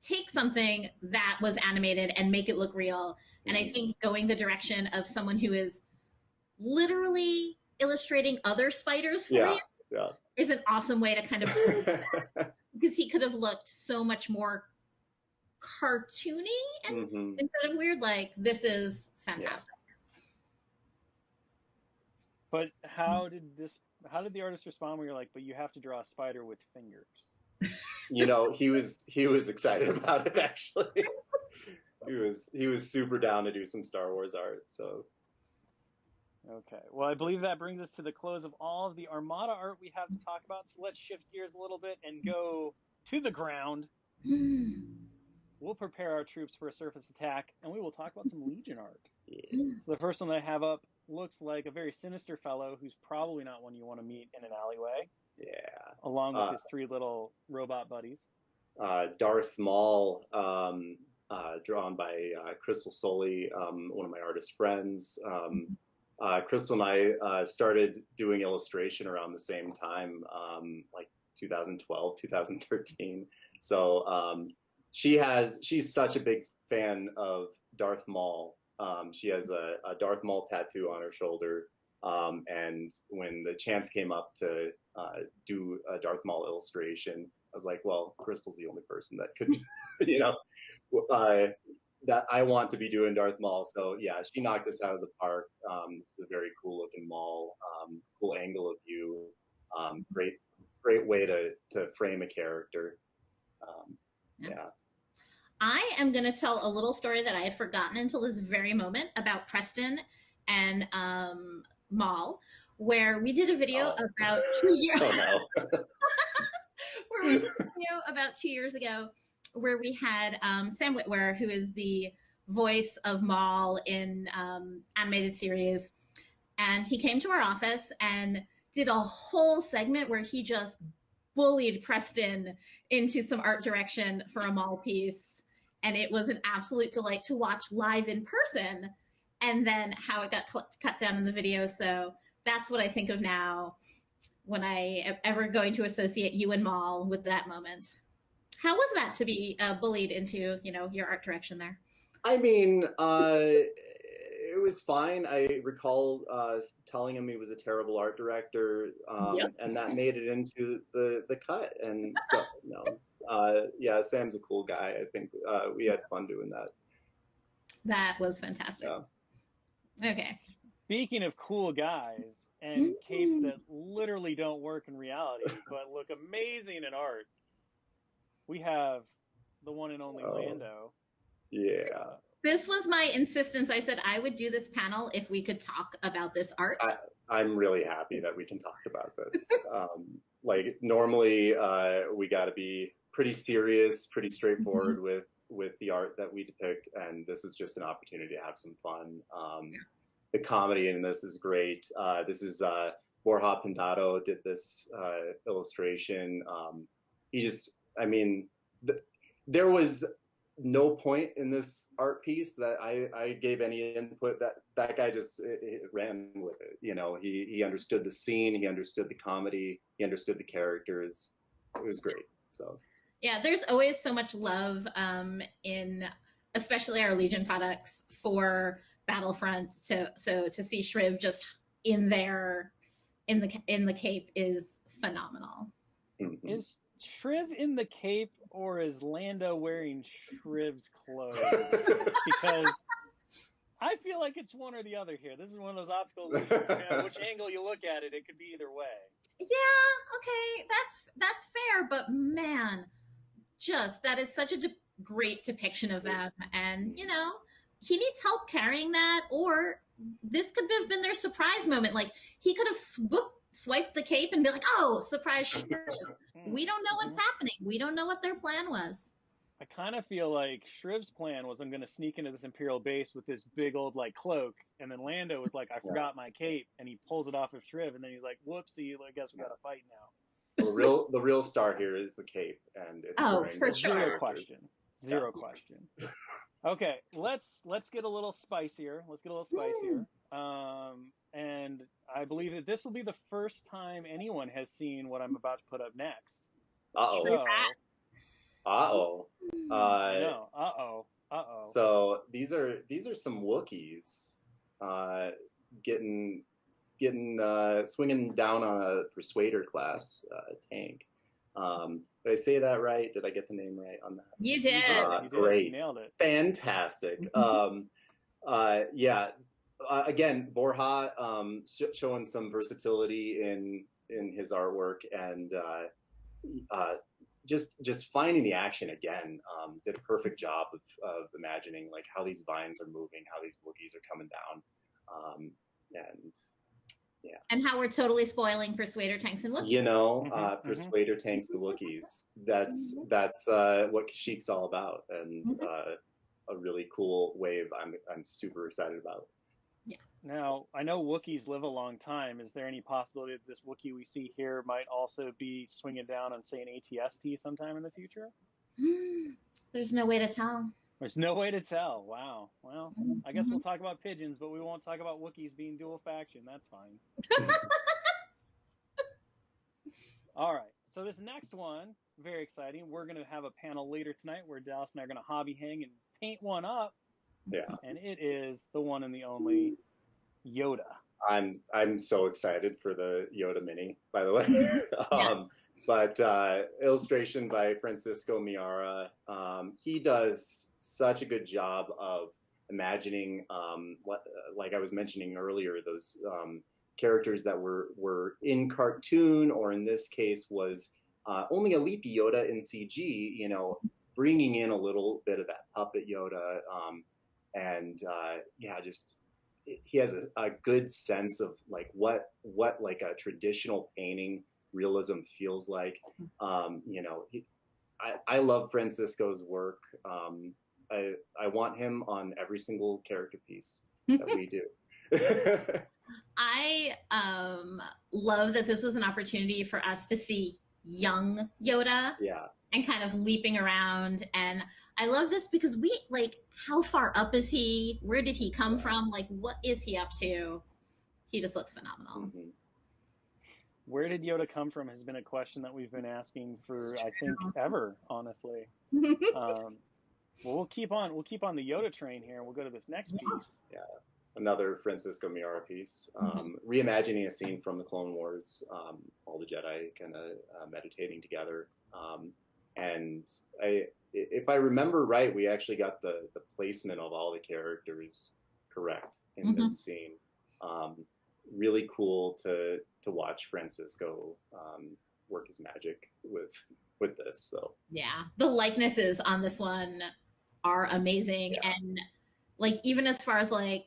take something that was animated and make it look real. And I think going the direction of someone who is literally illustrating other spiders for you is an awesome way to kind of because he could have looked so much more cartoony and instead of weird. Like this is fantastic.
But how did the artist respond when you're like, but you have to draw a spider with fingers?
You know, he was excited about it actually. he was super down to do some Star Wars art. So
okay. Well, I believe that brings us to the close of all of the Armada art we have to talk about. So let's shift gears a little bit and go to the ground. We'll prepare our troops for a surface attack, and we will talk about some Legion art. So the first one that I have up looks like a very sinister fellow who's probably not one you want to meet in an alleyway.
Yeah.
Along with his three little robot buddies.
Darth Maul, drawn by Crystal Soley, one of my artist friends. Crystal and I started doing illustration around the same time, like 2012, 2013. So she's such a big fan of Darth Maul. She has a Darth Maul tattoo on her shoulder. And when the chance came up to do a Darth Maul illustration, I was like, well, Crystal's the only person that could, you know, that I want to be doing Darth Maul. So yeah, she knocked us out of the park. This is a very cool looking Maul, cool angle of view, great way to frame a character. Yeah.
I am going to tell a little story that I had forgotten until this very moment about Preston and Maul, where we did a video about 2 years. Where we did a video about 2 years ago, where we had Sam Witwer, who is the voice of Maul in animated series, and he came to our office and did a whole segment where he just bullied Preston into some art direction for a Maul piece. And it was an absolute delight to watch live in person and then how it got cut down in the video. So that's what I think of now when I am ever going to associate you and Maul with that moment. How was that to be bullied into, you know, your art direction there?
I mean, it was fine. I recall telling him he was a terrible art director, and that made it into the cut. And so, yeah, Sam's a cool guy. I think we had fun doing that.
That was fantastic. Yeah. Okay.
Speaking of cool guys and capes that literally don't work in reality but look amazing in art, we have the one and only Lando.
Yeah.
This was my insistence. I said I would do this panel if we could talk about this art.
I'm really happy that we can talk about this. Like normally we got to be pretty serious, pretty straightforward with the art that we depict, and this is just an opportunity to have some fun. The comedy in this is great. This is Borja Pindado did this illustration. I mean, there was no point in this art piece that I gave any input. That guy just ran with it. You know, he understood the scene, he understood the comedy, he understood the characters. It was great. So
yeah, there's always so much love in especially our Legion products for Battlefront. So to see Shriv just in there in the cape is phenomenal.
mm-hmm.
Is Shriv in the cape, or is Lando wearing Shriv's clothes? Because I feel like it's one or the other here. This is one of those optical illusions. Which angle you look at it, it could be either way.
Yeah, okay, that's fair, but man, just that is such a great depiction of them, and you know, he needs help carrying that, or this could have been their surprise moment. Like he could have swiped the cape and be like, "Oh, surprise Shriv." We don't know what's happening. We don't know what their plan was.
I kind of feel like Shriv's plan was, I'm going to sneak into this Imperial base with this big old like cloak, and then Lando was like, I forgot my cape, and he pulls it off of Shriv, and then he's like, whoopsie, I guess we got to fight now.
The real star here is the cape, and it's
for sure.
Zero question. Okay, let's get a little spicier. And I believe that this will be the first time anyone has seen what I'm about to put up next.
So these are some Wookiees swinging down on a Persuader class tank. Did I say that right? Did I get the name right on that?
You did.
Great.
You nailed it.
Fantastic. Again, Borja showing some versatility in his artwork, and just finding the action again. Did a perfect job of imagining like how these vines are moving, how these Wookiees are coming down,
and how we're totally spoiling Persuader tanks and Wookiees.
You know, Persuader tanks and Wookiees. That's what Kashyyyk's all about, and a really cool wave. I'm super excited about.
Yeah.
Now, I know Wookiees live a long time. Is there any possibility that this Wookiee we see here might also be swinging down on, say, an ATST sometime in the future?
There's no way to tell.
There's no way to tell. Wow. Well, I guess we'll talk about pigeons, but we won't talk about Wookiees being dual faction. That's fine. All right. So this next one, very exciting. We're going to have a panel later tonight where Dallas and I are going to hobby hang and paint one up.
Yeah.
And it is the one and the only Yoda.
I'm so excited for the Yoda Mini, by the way. But illustration by Francisco Miara. He does such a good job of imagining what, like I was mentioning earlier, those characters that were in cartoon, or in this case was only a Leapy Yoda in CG. You know, bringing in a little bit of that puppet Yoda, just he has a good sense of like what like a traditional painting realism feels like. I love Francisco's work. I want him on every single character piece that we do.
I love that this was an opportunity for us to see young Yoda.
Yeah.
And kind of leaping around. And I love this because how far up is he? Where did he come from? Like, what is he up to? He just looks phenomenal.
Mm-hmm.
Where did Yoda come from has been a question that we've been asking for, I think, ever, honestly. Well, we'll keep on the Yoda train here, and we'll go to this next piece.
Yeah, another Francisco Miara piece, reimagining a scene from the Clone Wars, all the Jedi kind of meditating together. And if I remember right, we actually got the placement of all the characters correct in this scene. Really cool to watch Francisco work his magic with this. So
yeah, the likenesses on this one are amazing, and like even as far as like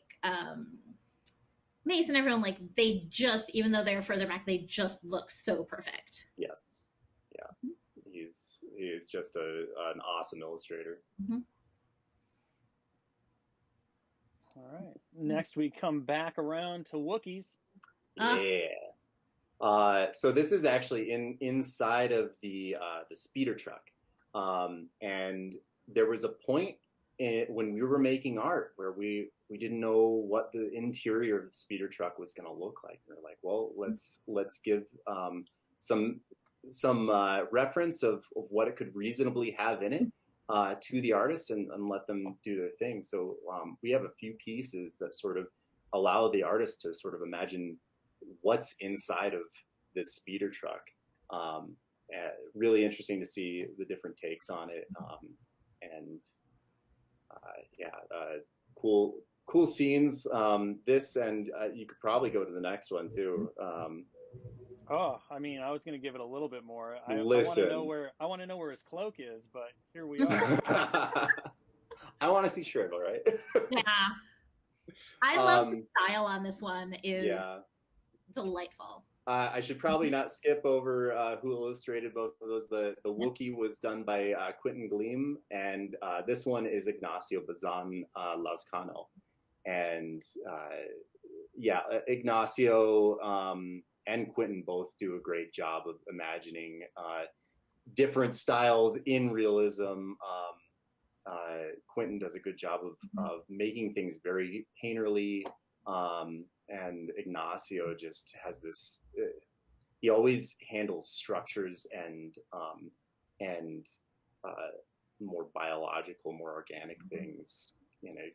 Mace and everyone, like they just, even though they're further back, they just look so perfect.
Yes, yeah, he's just an awesome illustrator.
All right. Next, we come back around to Wookiees.
Yeah. So this is actually inside of the speeder truck, and there was a point when we were making art where we didn't know what the interior of the speeder truck was going to look like. We were like, well, let's give some reference of what it could reasonably have in it to the artists and let them do their thing. So we have a few pieces that sort of allow the artist to sort of imagine what's inside of this speeder truck. Really interesting to see the different takes on it. Cool scenes. This, and you could probably go to the next one too.
Oh, I mean, I was going to give it a little bit more. I want to know where his cloak is, but here we are.
I want to see Shrivel, right?
Yeah. I love the style on this one. Is delightful.
I should probably not skip over who illustrated both of those. The Wookiee was done by Quentin Gleam, and this one is Ignacio Bazan Lazcano. And Ignacio and Quentin both do a great job of imagining different styles in realism. Quentin does a good job of making things very painterly. And Ignacio just has this. He always handles structures and more biological, more organic things in a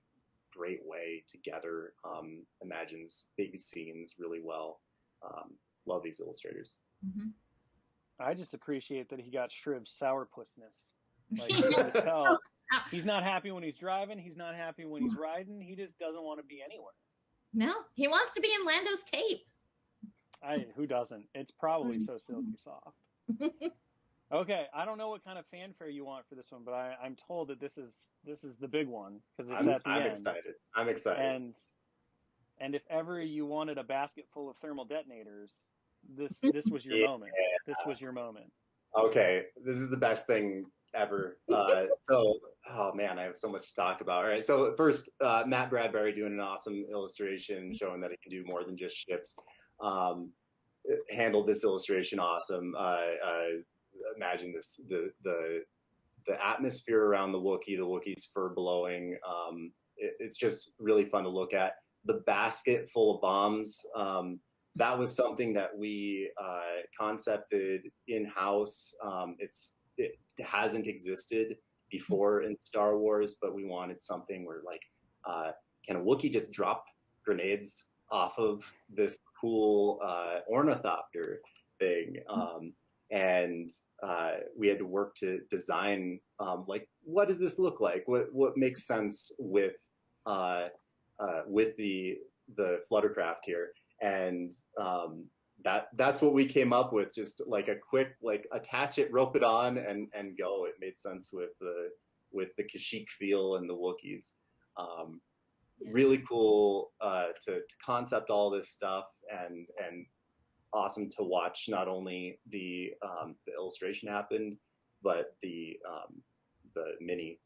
great way together. Imagines big scenes really well. Love these illustrators.
Mm-hmm.
I just appreciate that he got Shriv's sourpussness. Like, you can just tell he's not happy when he's driving. He's not happy when he's riding. He just doesn't want to be anywhere.
No, he wants to be in Lando's cape.
Who doesn't? It's probably so silky soft. Okay, I don't know what kind of fanfare you want for this one, but I'm told that this is the big one because it's at the end.
I'm excited.
And if ever you wanted a basket full of thermal detonators, this was your moment. This was your moment.
Okay, this is the best thing ever. Oh man, I have so much to talk about. All right, so first, Matt Bradbury doing an awesome illustration showing that it can do more than just ships. Handled this illustration awesome. Imagine this the atmosphere around the Wookiee's fur blowing. It's just really fun to look at. The basket full of bombs. That was something that we concepted in-house. It hasn't existed before in Star Wars, but we wanted something where, like, can a Wookiee just drop grenades off of this cool ornithopter thing? And we had to work to design, like, what does this look like? What makes sense with the fluttercraft here? And that's what we came up with. Just like a quick, like, attach it, rope it on, and go. It made sense with the Kashyyyk feel and the Wookiees. Really cool to concept all this stuff, and awesome to watch. Not only the illustration happened, but the mini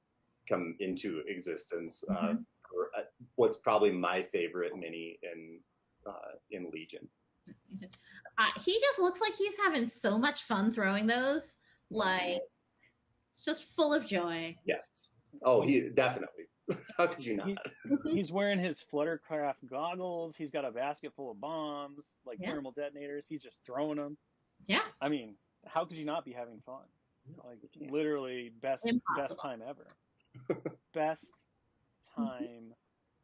come into existence. For what's probably my favorite mini in Legion.
He just looks like he's having so much fun throwing those. Like, it's just full of joy.
Yes. Oh, he definitely. How could you not?
He's wearing his Fluttercraft goggles. He's got a basket full of bombs, like thermal detonators. He's just throwing them.
Yeah.
I mean, how could you not be having fun? Like, literally best time ever. Best time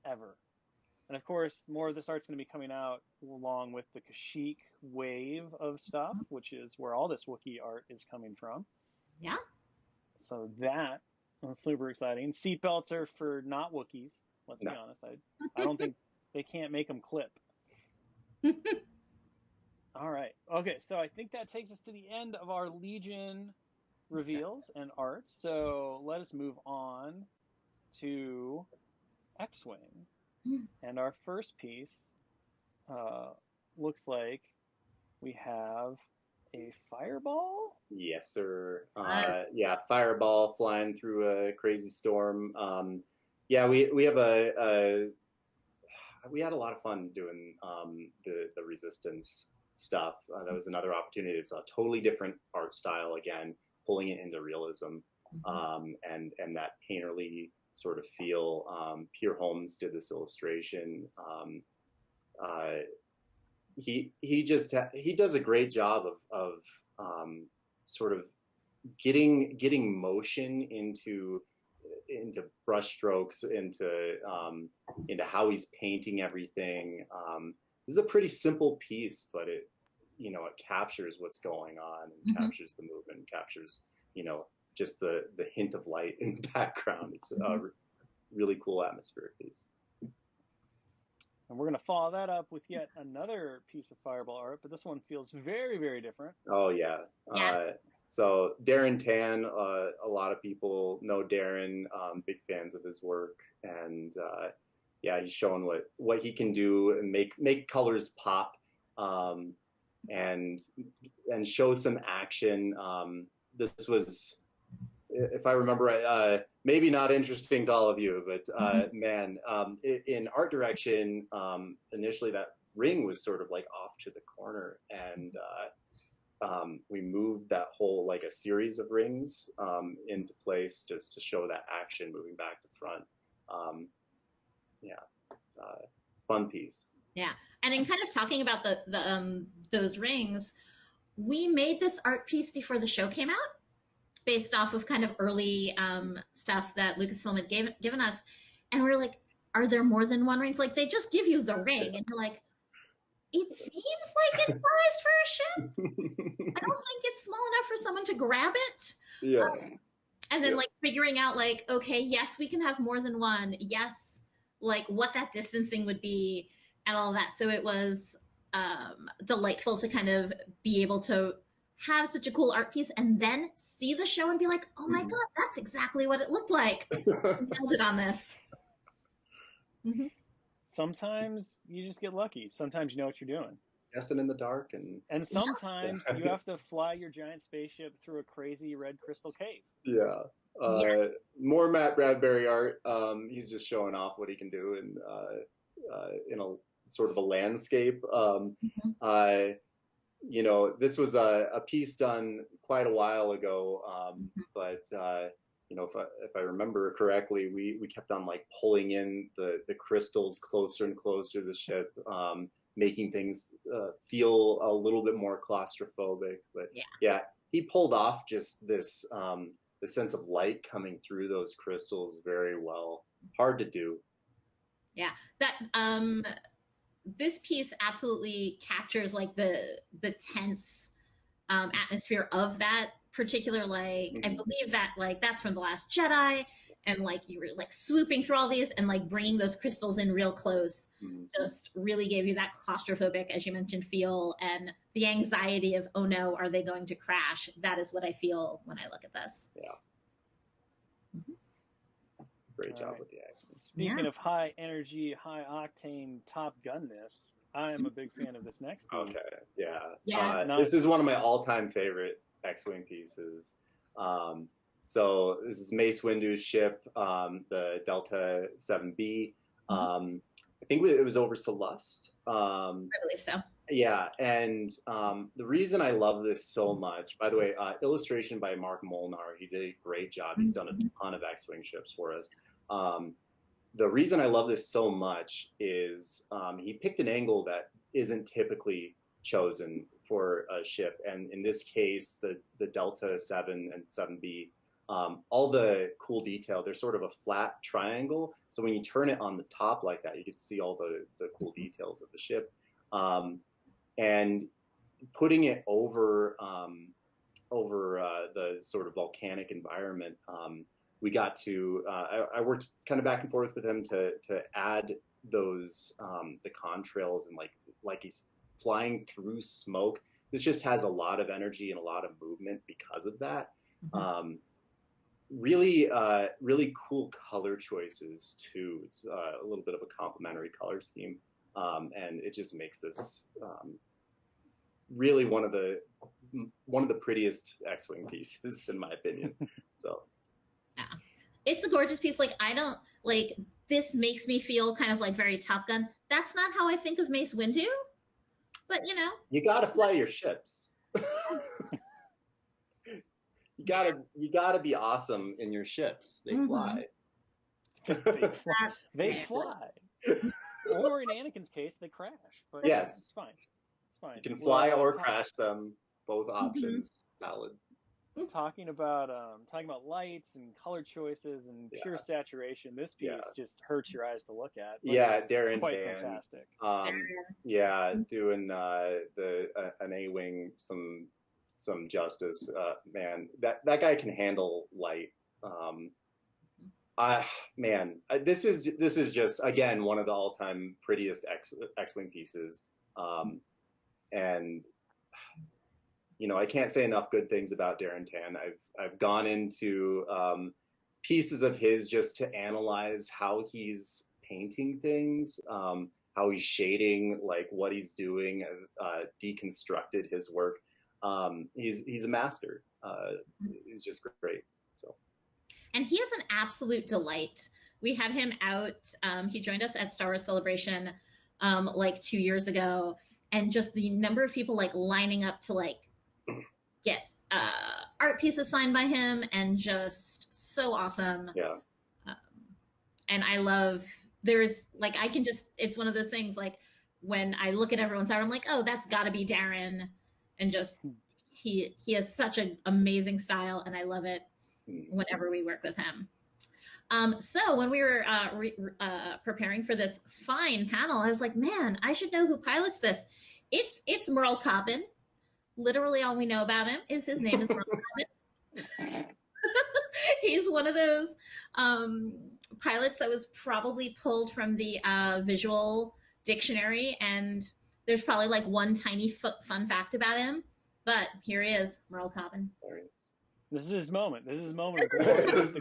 ever. And of course, more of this art's going to be coming out along with the Kashyyyk wave of stuff, which is where all this Wookiee art is coming from.
Yeah.
So that was super exciting. Seatbelts are for not Wookiees. Let's be honest. I don't think they can't make them clip. All right. Okay. So I think that takes us to the end of our Legion reveals and art. So let us move on to X-Wing. And our first piece looks like we have a fireball.
Yes, sir. Fireball flying through a crazy storm. We have we had a lot of fun doing the Resistance stuff. That was another opportunity. It's a totally different art style, again, pulling it into realism, and that painterly sort of feel. Pierre Holmes did this illustration. He does a great job of sort of getting motion into brush strokes, into how he's painting everything. This is a pretty simple piece, but it captures what's going on, and captures the movement, captures just the hint of light in the background. It's a really cool atmospheric piece.
And we're going to follow that up with yet another piece of Fireball art, but this one feels very, very different.
Oh, yeah.
Yes.
So Darren Tan, a lot of people know Darren, big fans of his work. And yeah, he's showing what he can do and make colors pop, and show some action. This was, if I remember right, maybe not interesting to all of you, but man, in art direction, initially that ring was sort of like off to the corner, and we moved that whole, like a series of rings into place just to show that action moving back to front. Fun piece.
Yeah, and in kind of talking about those rings, we made this art piece before the show came out, based off of kind of early stuff that Lucasfilm had given us. And we're like, are there more than one ring? Like, they just give you the ring. And you're like, it seems like it's sized for a ship. I don't think it's small enough for someone to grab it.
Yeah.
And then like figuring out like, okay, yes, we can have more than one. Yes, like what that distancing would be and all that. So it was delightful to kind of be able to have such a cool art piece and then see the show and be like, oh my God, that's exactly what it looked like. Nailed it on this.
Sometimes you just get lucky. Sometimes you know what you're doing.
Guessing in the dark.
And sometimes you have to fly your giant spaceship through a crazy red crystal cave.
Yeah. More Matt Bradbury art. He's just showing off what he can do in a sort of a landscape. This was a piece done quite a while ago, but if I remember correctly, we kept on like pulling in the crystals closer and closer to the ship, making things feel a little bit more claustrophobic. But yeah, he pulled off just this the sense of light coming through those crystals very well. Hard to do.
Yeah, that this piece absolutely captures like the tense atmosphere of that particular, like I believe that like that's from The Last Jedi, and like you were like swooping through all these and like bringing those crystals in real close just really gave you that claustrophobic, as you mentioned, feel, and the anxiety of, oh no, are they going to crash? That is what I feel when I look at this.
Great job with the action.
Speaking of high energy, high octane Top Gun-ness, I am a big fan of this next piece.
Okay, yeah.
Yes.
This is one of my all-time favorite X-Wing pieces. So this is Mace Windu's ship, the Delta 7B. I think it was over Celeste.
I believe so.
Yeah, and the reason I love this so much, by the way, illustration by Mark Molnar. He did a great job. He's done a ton of X-Wing ships for us. The reason I love this so much is he picked an angle that isn't typically chosen for a ship. And in this case, the Delta 7 and 7B, all the cool detail, they're sort of a flat triangle. So when you turn it on the top like that, you can see all the cool details of the ship. And putting it over the sort of volcanic environment, we got to, I worked kind of back and forth with him to add those, the contrails, and like he's flying through smoke. This just has a lot of energy and a lot of movement because of that. Really cool color choices too. It's a little bit of a complementary color scheme. And it just makes this really one of the prettiest X-Wing pieces in my opinion. So
yeah, it's a gorgeous piece. Like I don't like this makes me feel kind of like very Top Gun. That's not how I think of Mace Windu. But
You gotta fly your ships. you gotta be awesome in your ships. They fly.
They fly. Or in Anakin's case, they crash. But
yes,
it's fine. It's fine.
You can fly or crash them. Both options valid.
Talking about lights and color choices and pure saturation. This piece just hurts your eyes to look at.
Darren
quite
Tan.
Fantastic.
Doing an A-wing some justice. Man, that guy can handle light. This is just again one of the all-time prettiest X-wing pieces, and I can't say enough good things about Darren Tan. I've gone into pieces of his just to analyze how he's painting things, how he's shading, like what he's doing, deconstructed his work. He's a master. He's just great. So.
And he is an absolute delight. We had him out. He joined us at Star Wars Celebration like 2 years ago. And just the number of people like lining up to like get art pieces signed by him, and just so awesome.
Yeah.
And I love, there's like, it's one of those things like when I look at everyone's art, I'm like, oh, that's gotta be Darren. And just, he has such an amazing style, and I love it whenever we work with him. So when we were preparing for this fine panel, I was like, man, I should know who pilots this. It's Merle Cobbin. Literally all we know about him is his name is Merle Cobbin. He's one of those pilots that was probably pulled from the visual dictionary, and there's probably like one tiny fun fact about him, but here he is, Merle Cobbin.
This is his moment. This is his moment. The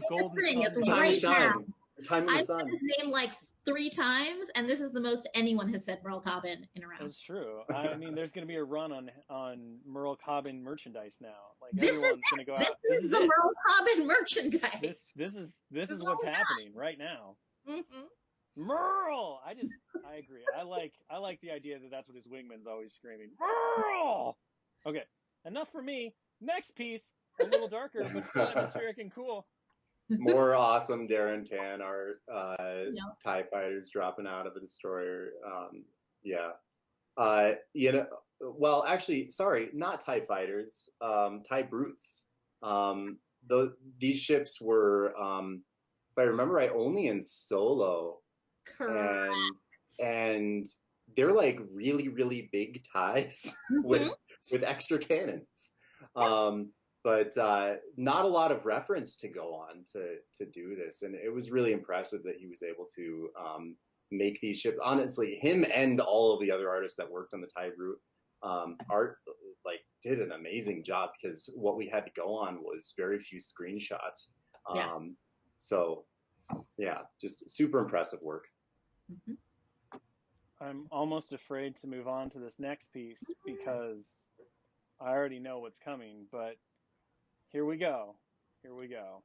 golden
sun. Time in the sun.
I've said his name like 3 times, and this is the most anyone has said Merle Cobbin in a round.
That's true. I mean, there's going to be a run on Merle Cobbin merchandise now. Like
this
everyone's going to go out.
This is the Merle Cobbin merchandise.
This is what's happening right now.
Mm-hmm.
Merle! I agree. I like the idea that that's what his wingman's always screaming. Merle! Okay, enough for me. Next piece, a little darker, but still atmospheric and cool.
More awesome Darren Tan art. TIE fighters dropping out of a destroyer. Well, actually, sorry, not TIE fighters. TIE brutes. These ships were, if I remember right, only in Solo.
Correct.
And they're like really, really big TIEs with extra cannons. But not a lot of reference to go on to do this. And it was really impressive that he was able to make these ships. Honestly, him and all of the other artists that worked on the TIE route art did an amazing job, because what we had to go on was very few screenshots. So yeah, just super impressive work.
Mm-hmm.
I'm almost afraid to move on to this next piece because I already know what's coming, but here we go. Here we go.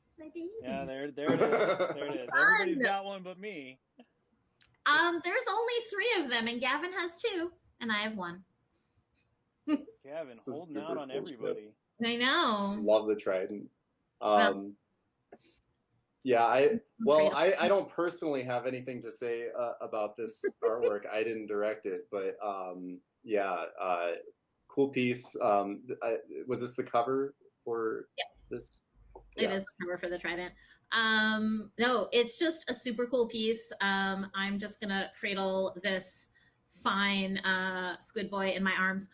It's my baby.
Yeah, there it is. There it is. Everybody's got one but me.
There's only 3 of them, and Gavin has 2, and I have 1.
Gavin holding out on everybody.
I know.
Love the Trident. I don't personally have anything to say about this artwork. I didn't direct it, but cool piece. Was this the cover for this?
It is the cover for the Trident. No, it's just a super cool piece. I'm just gonna cradle this fine squid boy in my arms.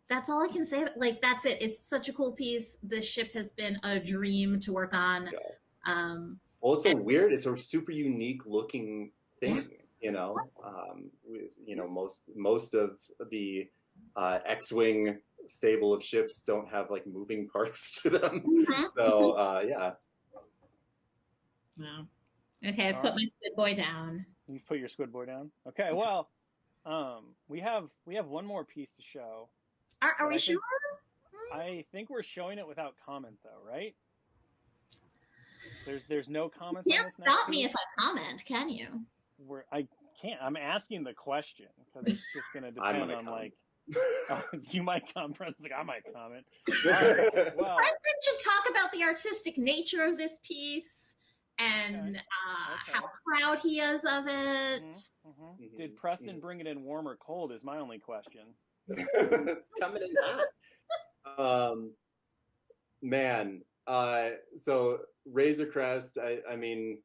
That's all I can say. Like, that's it. It's such a cool piece. This ship has been a dream to work on.
Well, it's a super unique looking thing. Most of the X-wing stable of ships don't have like moving parts to them. So
No. Okay, I've put my squid boy down.
You put your squid boy down. Okay, well, we have one more piece to show.
Are we sure?
I think we're showing it without comment, though, right? There's no comments.
You can't stop me if I comment, can you?
I can't. I'm asking the question because it's just going to
I'm
depend
gonna
on
comment.
you might comment. Preston's like, I might comment. All right. Well,
Preston should talk about the artistic nature of this piece and
Okay.
how proud he is of it.
Did Preston bring it in warm or cold? Is my only question.
It's coming in hot. Man, so Razor Crest, I mean,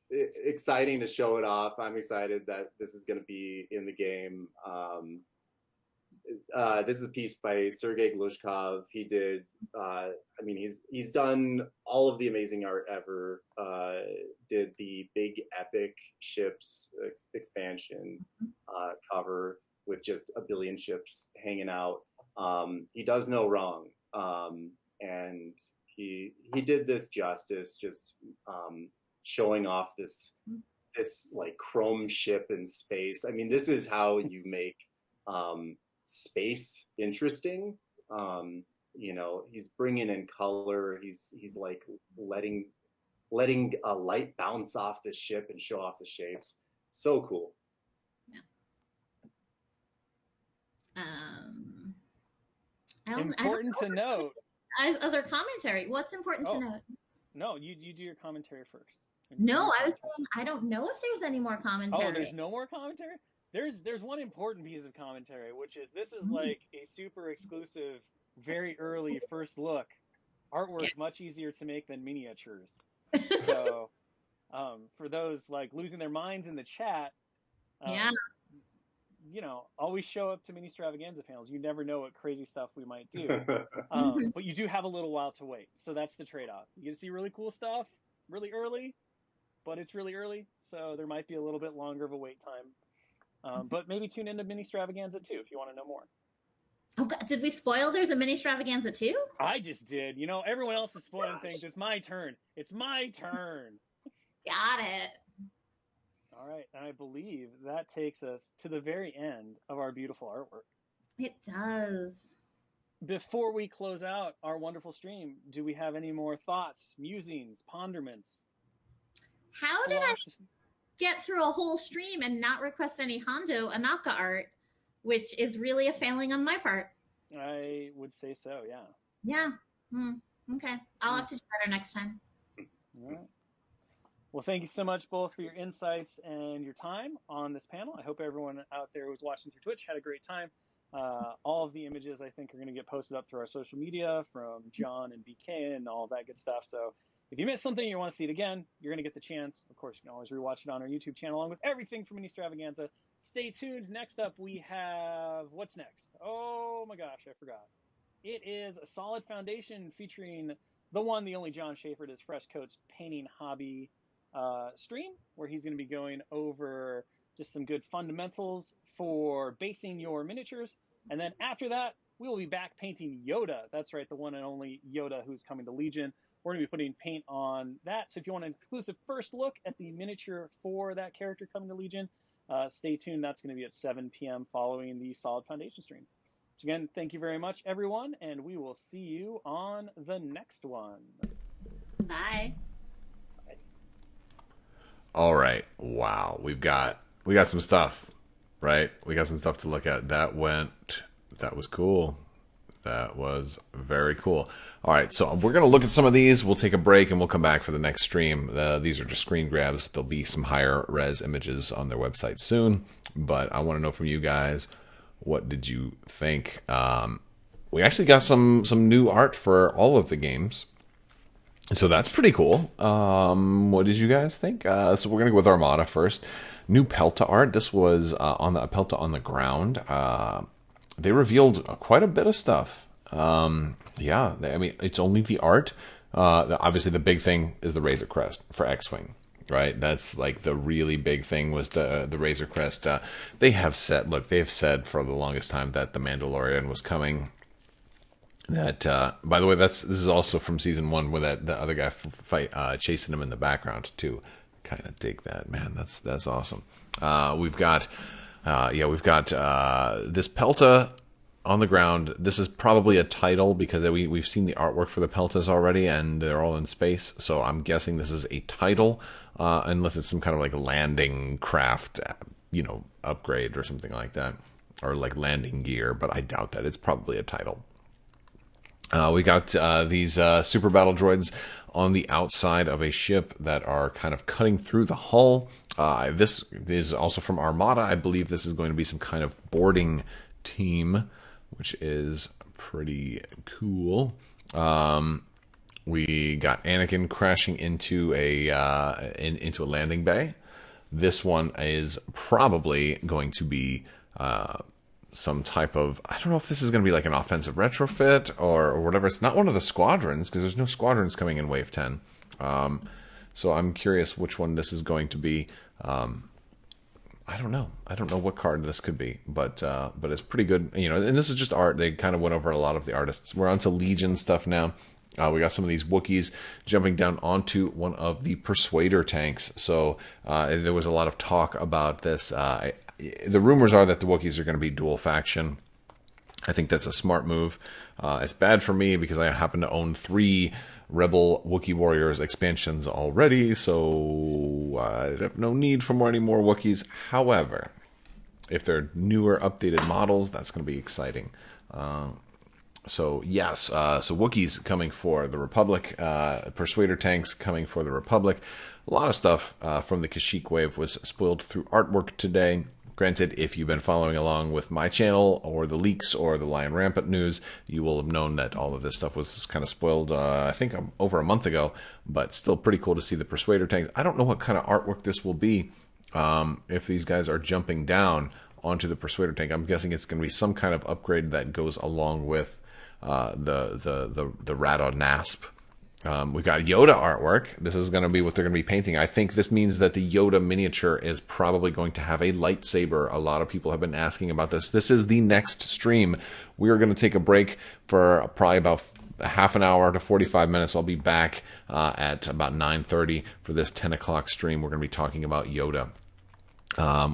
exciting to show it off. I'm excited that this is going to be in the game. This is a piece by Sergei Glushkov. He did, I mean, he's done all of the amazing art ever. Did the big epic ships expansion cover with just a billion ships hanging out. He does no wrong. And he did this justice, just showing off this like chrome ship in space. I mean, this is how you make space interesting. You know, he's bringing in color. He's like letting a light bounce off the ship and show off the shapes. So cool.
Important to note.
I have other commentary. What's important to note?
No, you do your commentary first.
No, I was saying I don't know if there's any more commentary.
Oh, there's no more commentary? There's one important piece of commentary, which is this is like a super exclusive, very early first look artwork, much easier to make than miniatures. So, for those like losing their minds in the chat, you know, always show up to MiniStravaganza panels. You never know what crazy stuff we might do, but you do have a little while to wait. So that's the trade-off. You get to see really cool stuff really early, but it's really early, so there might be a little bit longer of a wait time. But maybe tune into MiniStravaganza too if you want to know more.
Oh, God, did we spoil there's a MiniStravaganza too?
I just did. You know, everyone else is spoiling things. It's my turn. It's my turn.
Got it.
All right, and I believe that takes us to the very end of our beautiful artwork.
It does.
Before we close out our wonderful stream, do we have any more thoughts, musings, ponderments?
How did I get through a whole stream and not request any Hondo Anaka art, which is really a failing on my part?
I would say so, yeah.
Yeah. Okay. I'll have to do better next time.
All right. Well, thank you so much both for your insights and your time on this panel. I hope everyone out there who's watching through Twitch had a great time. All of the images, I think, are going to get posted up through our social media from John and BK and all of that good stuff. So if you missed something, you want to see it again, you're going to get the chance. Of course, you can always rewatch it on our YouTube channel along with everything from MiniStravaganza. Stay tuned. Next up, we have... What's next? Oh my gosh, I forgot. It is a solid foundation featuring the one, the only John Schaefer, his Fresh Coats painting hobby stream, where he's going to be going over just some good fundamentals for basing your miniatures. And then after that, we will be back painting Yoda. That's right, the one and only Yoda who's coming to Legion. We're going to be putting paint on that. So if you want an exclusive first look at the miniature for that character coming to Legion, stay tuned. That's going to be at 7 p.m. following the Solid Foundation stream. So again, thank you very much, everyone, and we will see you on the next one.
Bye.
All right. Wow. We got some stuff, right? We got some stuff to look at. That was cool. That was very cool. All right. So we're going to look at some of these. We'll take a break and we'll come back for the next stream. These are just screen grabs. There'll be some higher res images on their website soon, but I want to know from you guys, what did you think? We actually got some new art for all of the games. So that's pretty cool. What did you guys think? So we're going to go with Armada first. New Pelta art. This was on the Pelta on the ground. They revealed quite a bit of stuff. Yeah, I mean, it's only the art. Obviously, the big thing is the Razor Crest for X-Wing, right? That's like the really big thing was the Razor Crest. They've said for the longest time that the Mandalorian was coming. That by the way, this is also from season 1 where the other guy chasing him in the background too. Kind of dig that, man. That's awesome. We've got this Pelta on the ground. This is probably a title because we've seen the artwork for the Peltas already, and they're all in space. So I'm guessing this is a title, unless it's some kind of like landing craft, upgrade or something like that, or like landing gear. But I doubt that. It's probably a title. We got these super battle droids on the outside of a ship that are kind of cutting through the hull. This is also from Armada. I believe this is going to be some kind of boarding team, which is pretty cool. We got Anakin crashing into into a landing bay. This one is probably going to be some type of, I don't know if this is going to be like an offensive retrofit or whatever. It's not one of the squadrons because there's no squadrons coming in Wave 10. So I'm curious which one this is going to be. I don't know. I don't know what card this could be, but it's pretty good. And this is just art. They kind of went over a lot of the artists. We're onto Legion stuff now. We got some of these Wookiees jumping down onto one of the Persuader tanks. So there was a lot of talk about this. The rumors are that the Wookiees are going to be dual faction. I think that's a smart move. It's bad for me because I happen to own 3 Rebel Wookiee Warriors expansions already, so I have no need for any more Wookiees. However, if they're newer, updated models, that's going to be exciting. So Wookiees coming for the Republic, Persuader tanks coming for the Republic. A lot of stuff from the Kashyyyk wave was spoiled through artwork today. Granted, if you've been following along with my channel or the leaks or the Lion Rampant news, you will have known that all of this stuff was kind of spoiled, I think, over a month ago. But still pretty cool to see the Persuader tanks. I don't know what kind of artwork this will be if these guys are jumping down onto the Persuader tank. I'm guessing it's going to be some kind of upgrade that goes along with the Rad-on-Nasp. We got Yoda artwork. This is going to be what they're going to be painting. I think this means that the Yoda miniature is probably going to have a lightsaber. A lot of people have been asking about this. This is the next stream. We are going to take a break for probably about half an hour to 45 minutes. I'll be back at about 9:30 for this 10 o'clock stream. We're going to be talking about Yoda.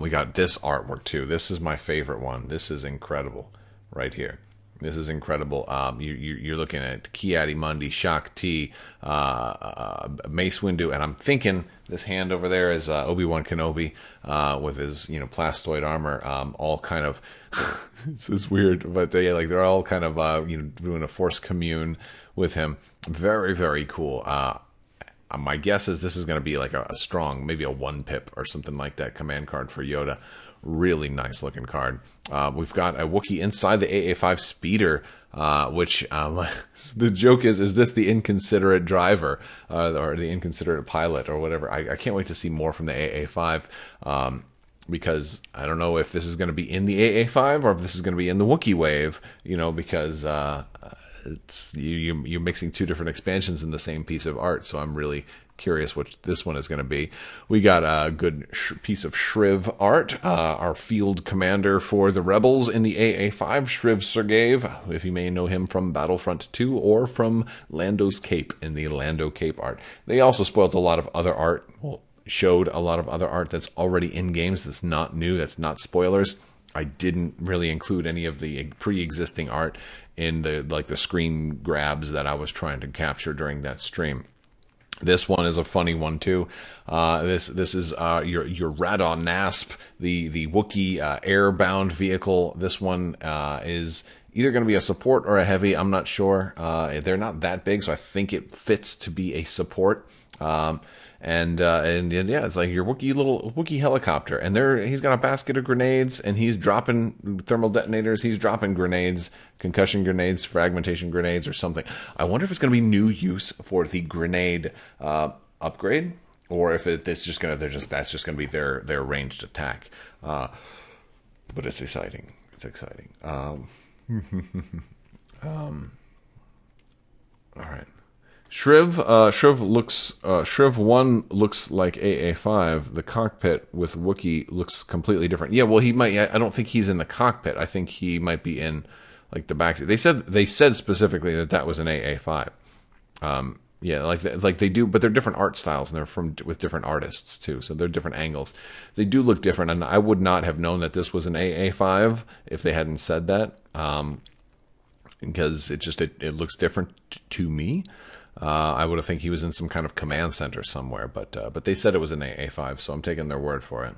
We got this artwork too. This is my favorite one. This is incredible right here. This is incredible. You're looking at Ki-Adi-Mundi, Shak-Ti, Mace Windu, and I'm thinking this hand over there is Obi-Wan Kenobi with his plastoid armor. All kind of this is weird, but they're all kind of doing a Force commune with him. Very, very cool. My guess is this is going to be like a strong, maybe a 1-pip or something like that command card for Yoda. Really nice looking card. We've got a Wookiee inside the AA5 speeder, which the joke is this the inconsiderate driver or the inconsiderate pilot or whatever? I can't wait to see more from the AA5 because I don't know if this is going to be in the AA5 or if this is going to be in the Wookiee wave, because you're mixing 2 different expansions in the same piece of art. So I'm really curious what this one is going to be. We got a good piece of Shriv art, our field commander for the rebels in the AA5, Shriv Sergeyev, if you may know him from Battlefront 2 or from Lando's Cape in the Lando Cape art. They also spoiled a lot of other art, showed a lot of other art that's already in games that's not new, that's not spoilers. I didn't really include any of the pre-existing art in the screen grabs that I was trying to capture during that stream. This one is a funny one too. This is your Rad-on-Nasp, the Wookiee airbound vehicle. This one is either going to be a support or a heavy. I'm not sure. They're not that big, so I think it fits to be a support. And yeah, it's like your little Wookiee helicopter, and he's got a basket of grenades, and he's dropping thermal detonators, he's dropping grenades, concussion grenades, fragmentation grenades, or something. I wonder if it's going to be new use for the grenade upgrade, or if that's just going to be their ranged attack. But it's exciting. It's exciting. All right. Shriv 1 looks like AA5. The cockpit with Wookiee looks completely different. Yeah, well, he might. I don't think he's in the cockpit. I think he might be in like the back. They said specifically that was an AA5. Yeah, like they do, but they're different art styles, and they're with different artists too, so they're different angles. They do look different, and I would not have known that this was an AA5 if they hadn't said that, because it looks different to me. I would have think he was in some kind of command center somewhere, but they said it was an AA5, so I'm taking their word for it.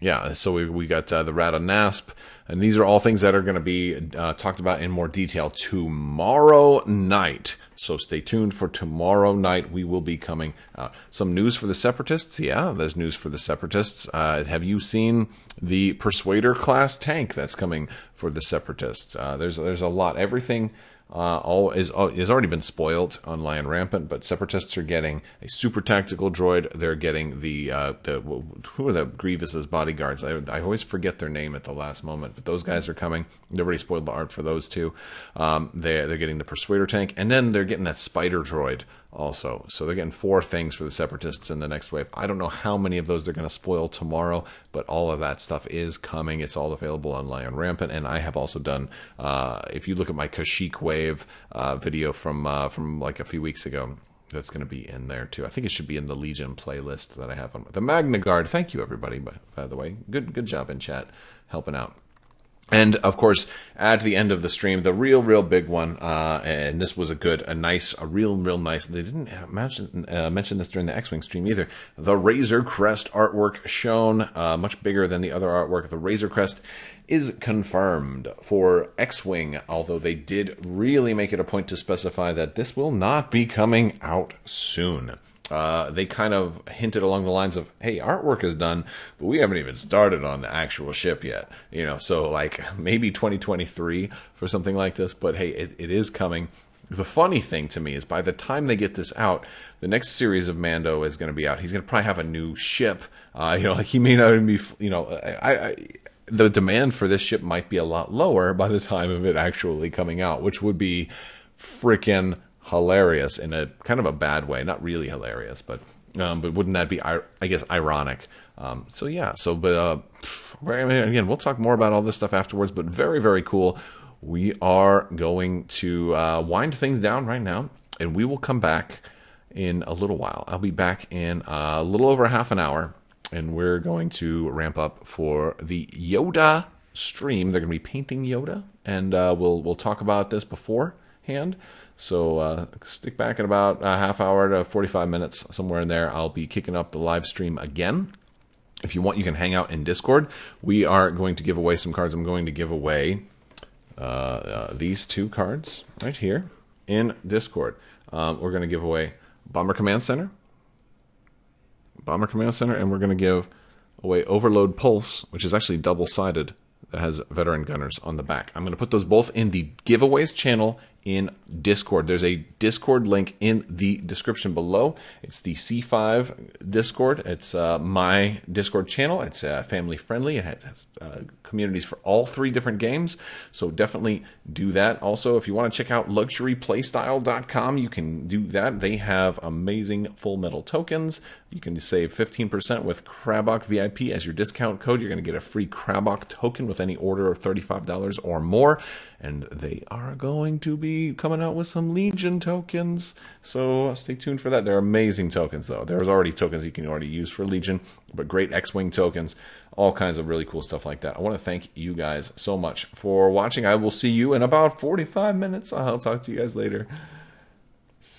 Yeah, so we got the Rata Nasp, and these are all things that are going to be talked about in more detail tomorrow night. So stay tuned for tomorrow night. We will be coming out. Some news for the Separatists? Yeah, there's news for the Separatists. Have you seen the Persuader class tank that's coming for the Separatists? There's a lot. Everything is already been spoiled on Lion Rampant, but Separatists are getting a super tactical droid. They're getting who are the Grievous's bodyguards? I always forget their name at the last moment, but those guys are coming. They already spoiled the art for those two. They're getting the Persuader tank, and then they're getting that Spider droid also. So they're getting 4 things for the Separatists in the next wave. I don't know how many of those they're going to spoil tomorrow, but all of that stuff is coming. It's all available on Lion Rampant, and I have also done, if you look at my Kashyyyk wave video from like a few weeks ago, that's going to be in there too. I think it should be in the Legion playlist that I have on the Magna Guard. Thank you, everybody, by the way. Good job in chat helping out. And of course, at the end of the stream, the real big one, and this was a real nice. They didn't mention this during the X-Wing stream either. The Razor Crest artwork shown, much bigger than the other artwork. The Razor Crest is confirmed for X-Wing, although they did really make it a point to specify that this will not be coming out soon. They kind of hinted along the lines of, hey, artwork is done, but we haven't even started on the actual ship yet. So like maybe 2023 for something like this, but hey, it is coming. The funny thing to me is by the time they get this out, the next series of Mando is going to be out. He's going to probably have a new ship. Like he may not even be, the demand for this ship might be a lot lower by the time of it actually coming out, which would be freaking hilarious in a kind of a bad way. Not really hilarious, but wouldn't that be, I guess, ironic? Again, we'll talk more about all this stuff afterwards, but very cool. We are going to wind things down right now, and we will come back in a little while. I'll be back in a little over half an hour, and we're going to ramp up for the Yoda stream. They're going to be painting Yoda, and we'll talk about this beforehand. So stick back in about a half hour to 45 minutes, somewhere in there. I'll be kicking up the live stream again. If you want, you can hang out in Discord. We are going to give away some cards. I'm going to give away these 2 cards right here in Discord. We're going to give away Bomber Command Center, and we're going to give away Overload Pulse, which is actually double-sided, that has Veteran Gunners on the back. I'm going to put those both in the giveaways channel in Discord. There's a Discord link in the description below. It's the C5 Discord. It's my Discord channel. It's family friendly. It has communities for all 3 different games, so definitely do that. Also, if you want to check out luxuryplaystyle.com, you can do that. They have amazing Full Metal tokens. You can save 15% with Crabbok VIP as your discount code. You're going to get a free Crabbok token with any order of $35 or more. And they are going to be coming out with some Legion tokens. So stay tuned for that. They're amazing tokens, though. There's already tokens you can already use for Legion, but great X-Wing tokens, all kinds of really cool stuff like that. I want to thank you guys so much for watching. I will see you in about 45 minutes. I'll talk to you guys later.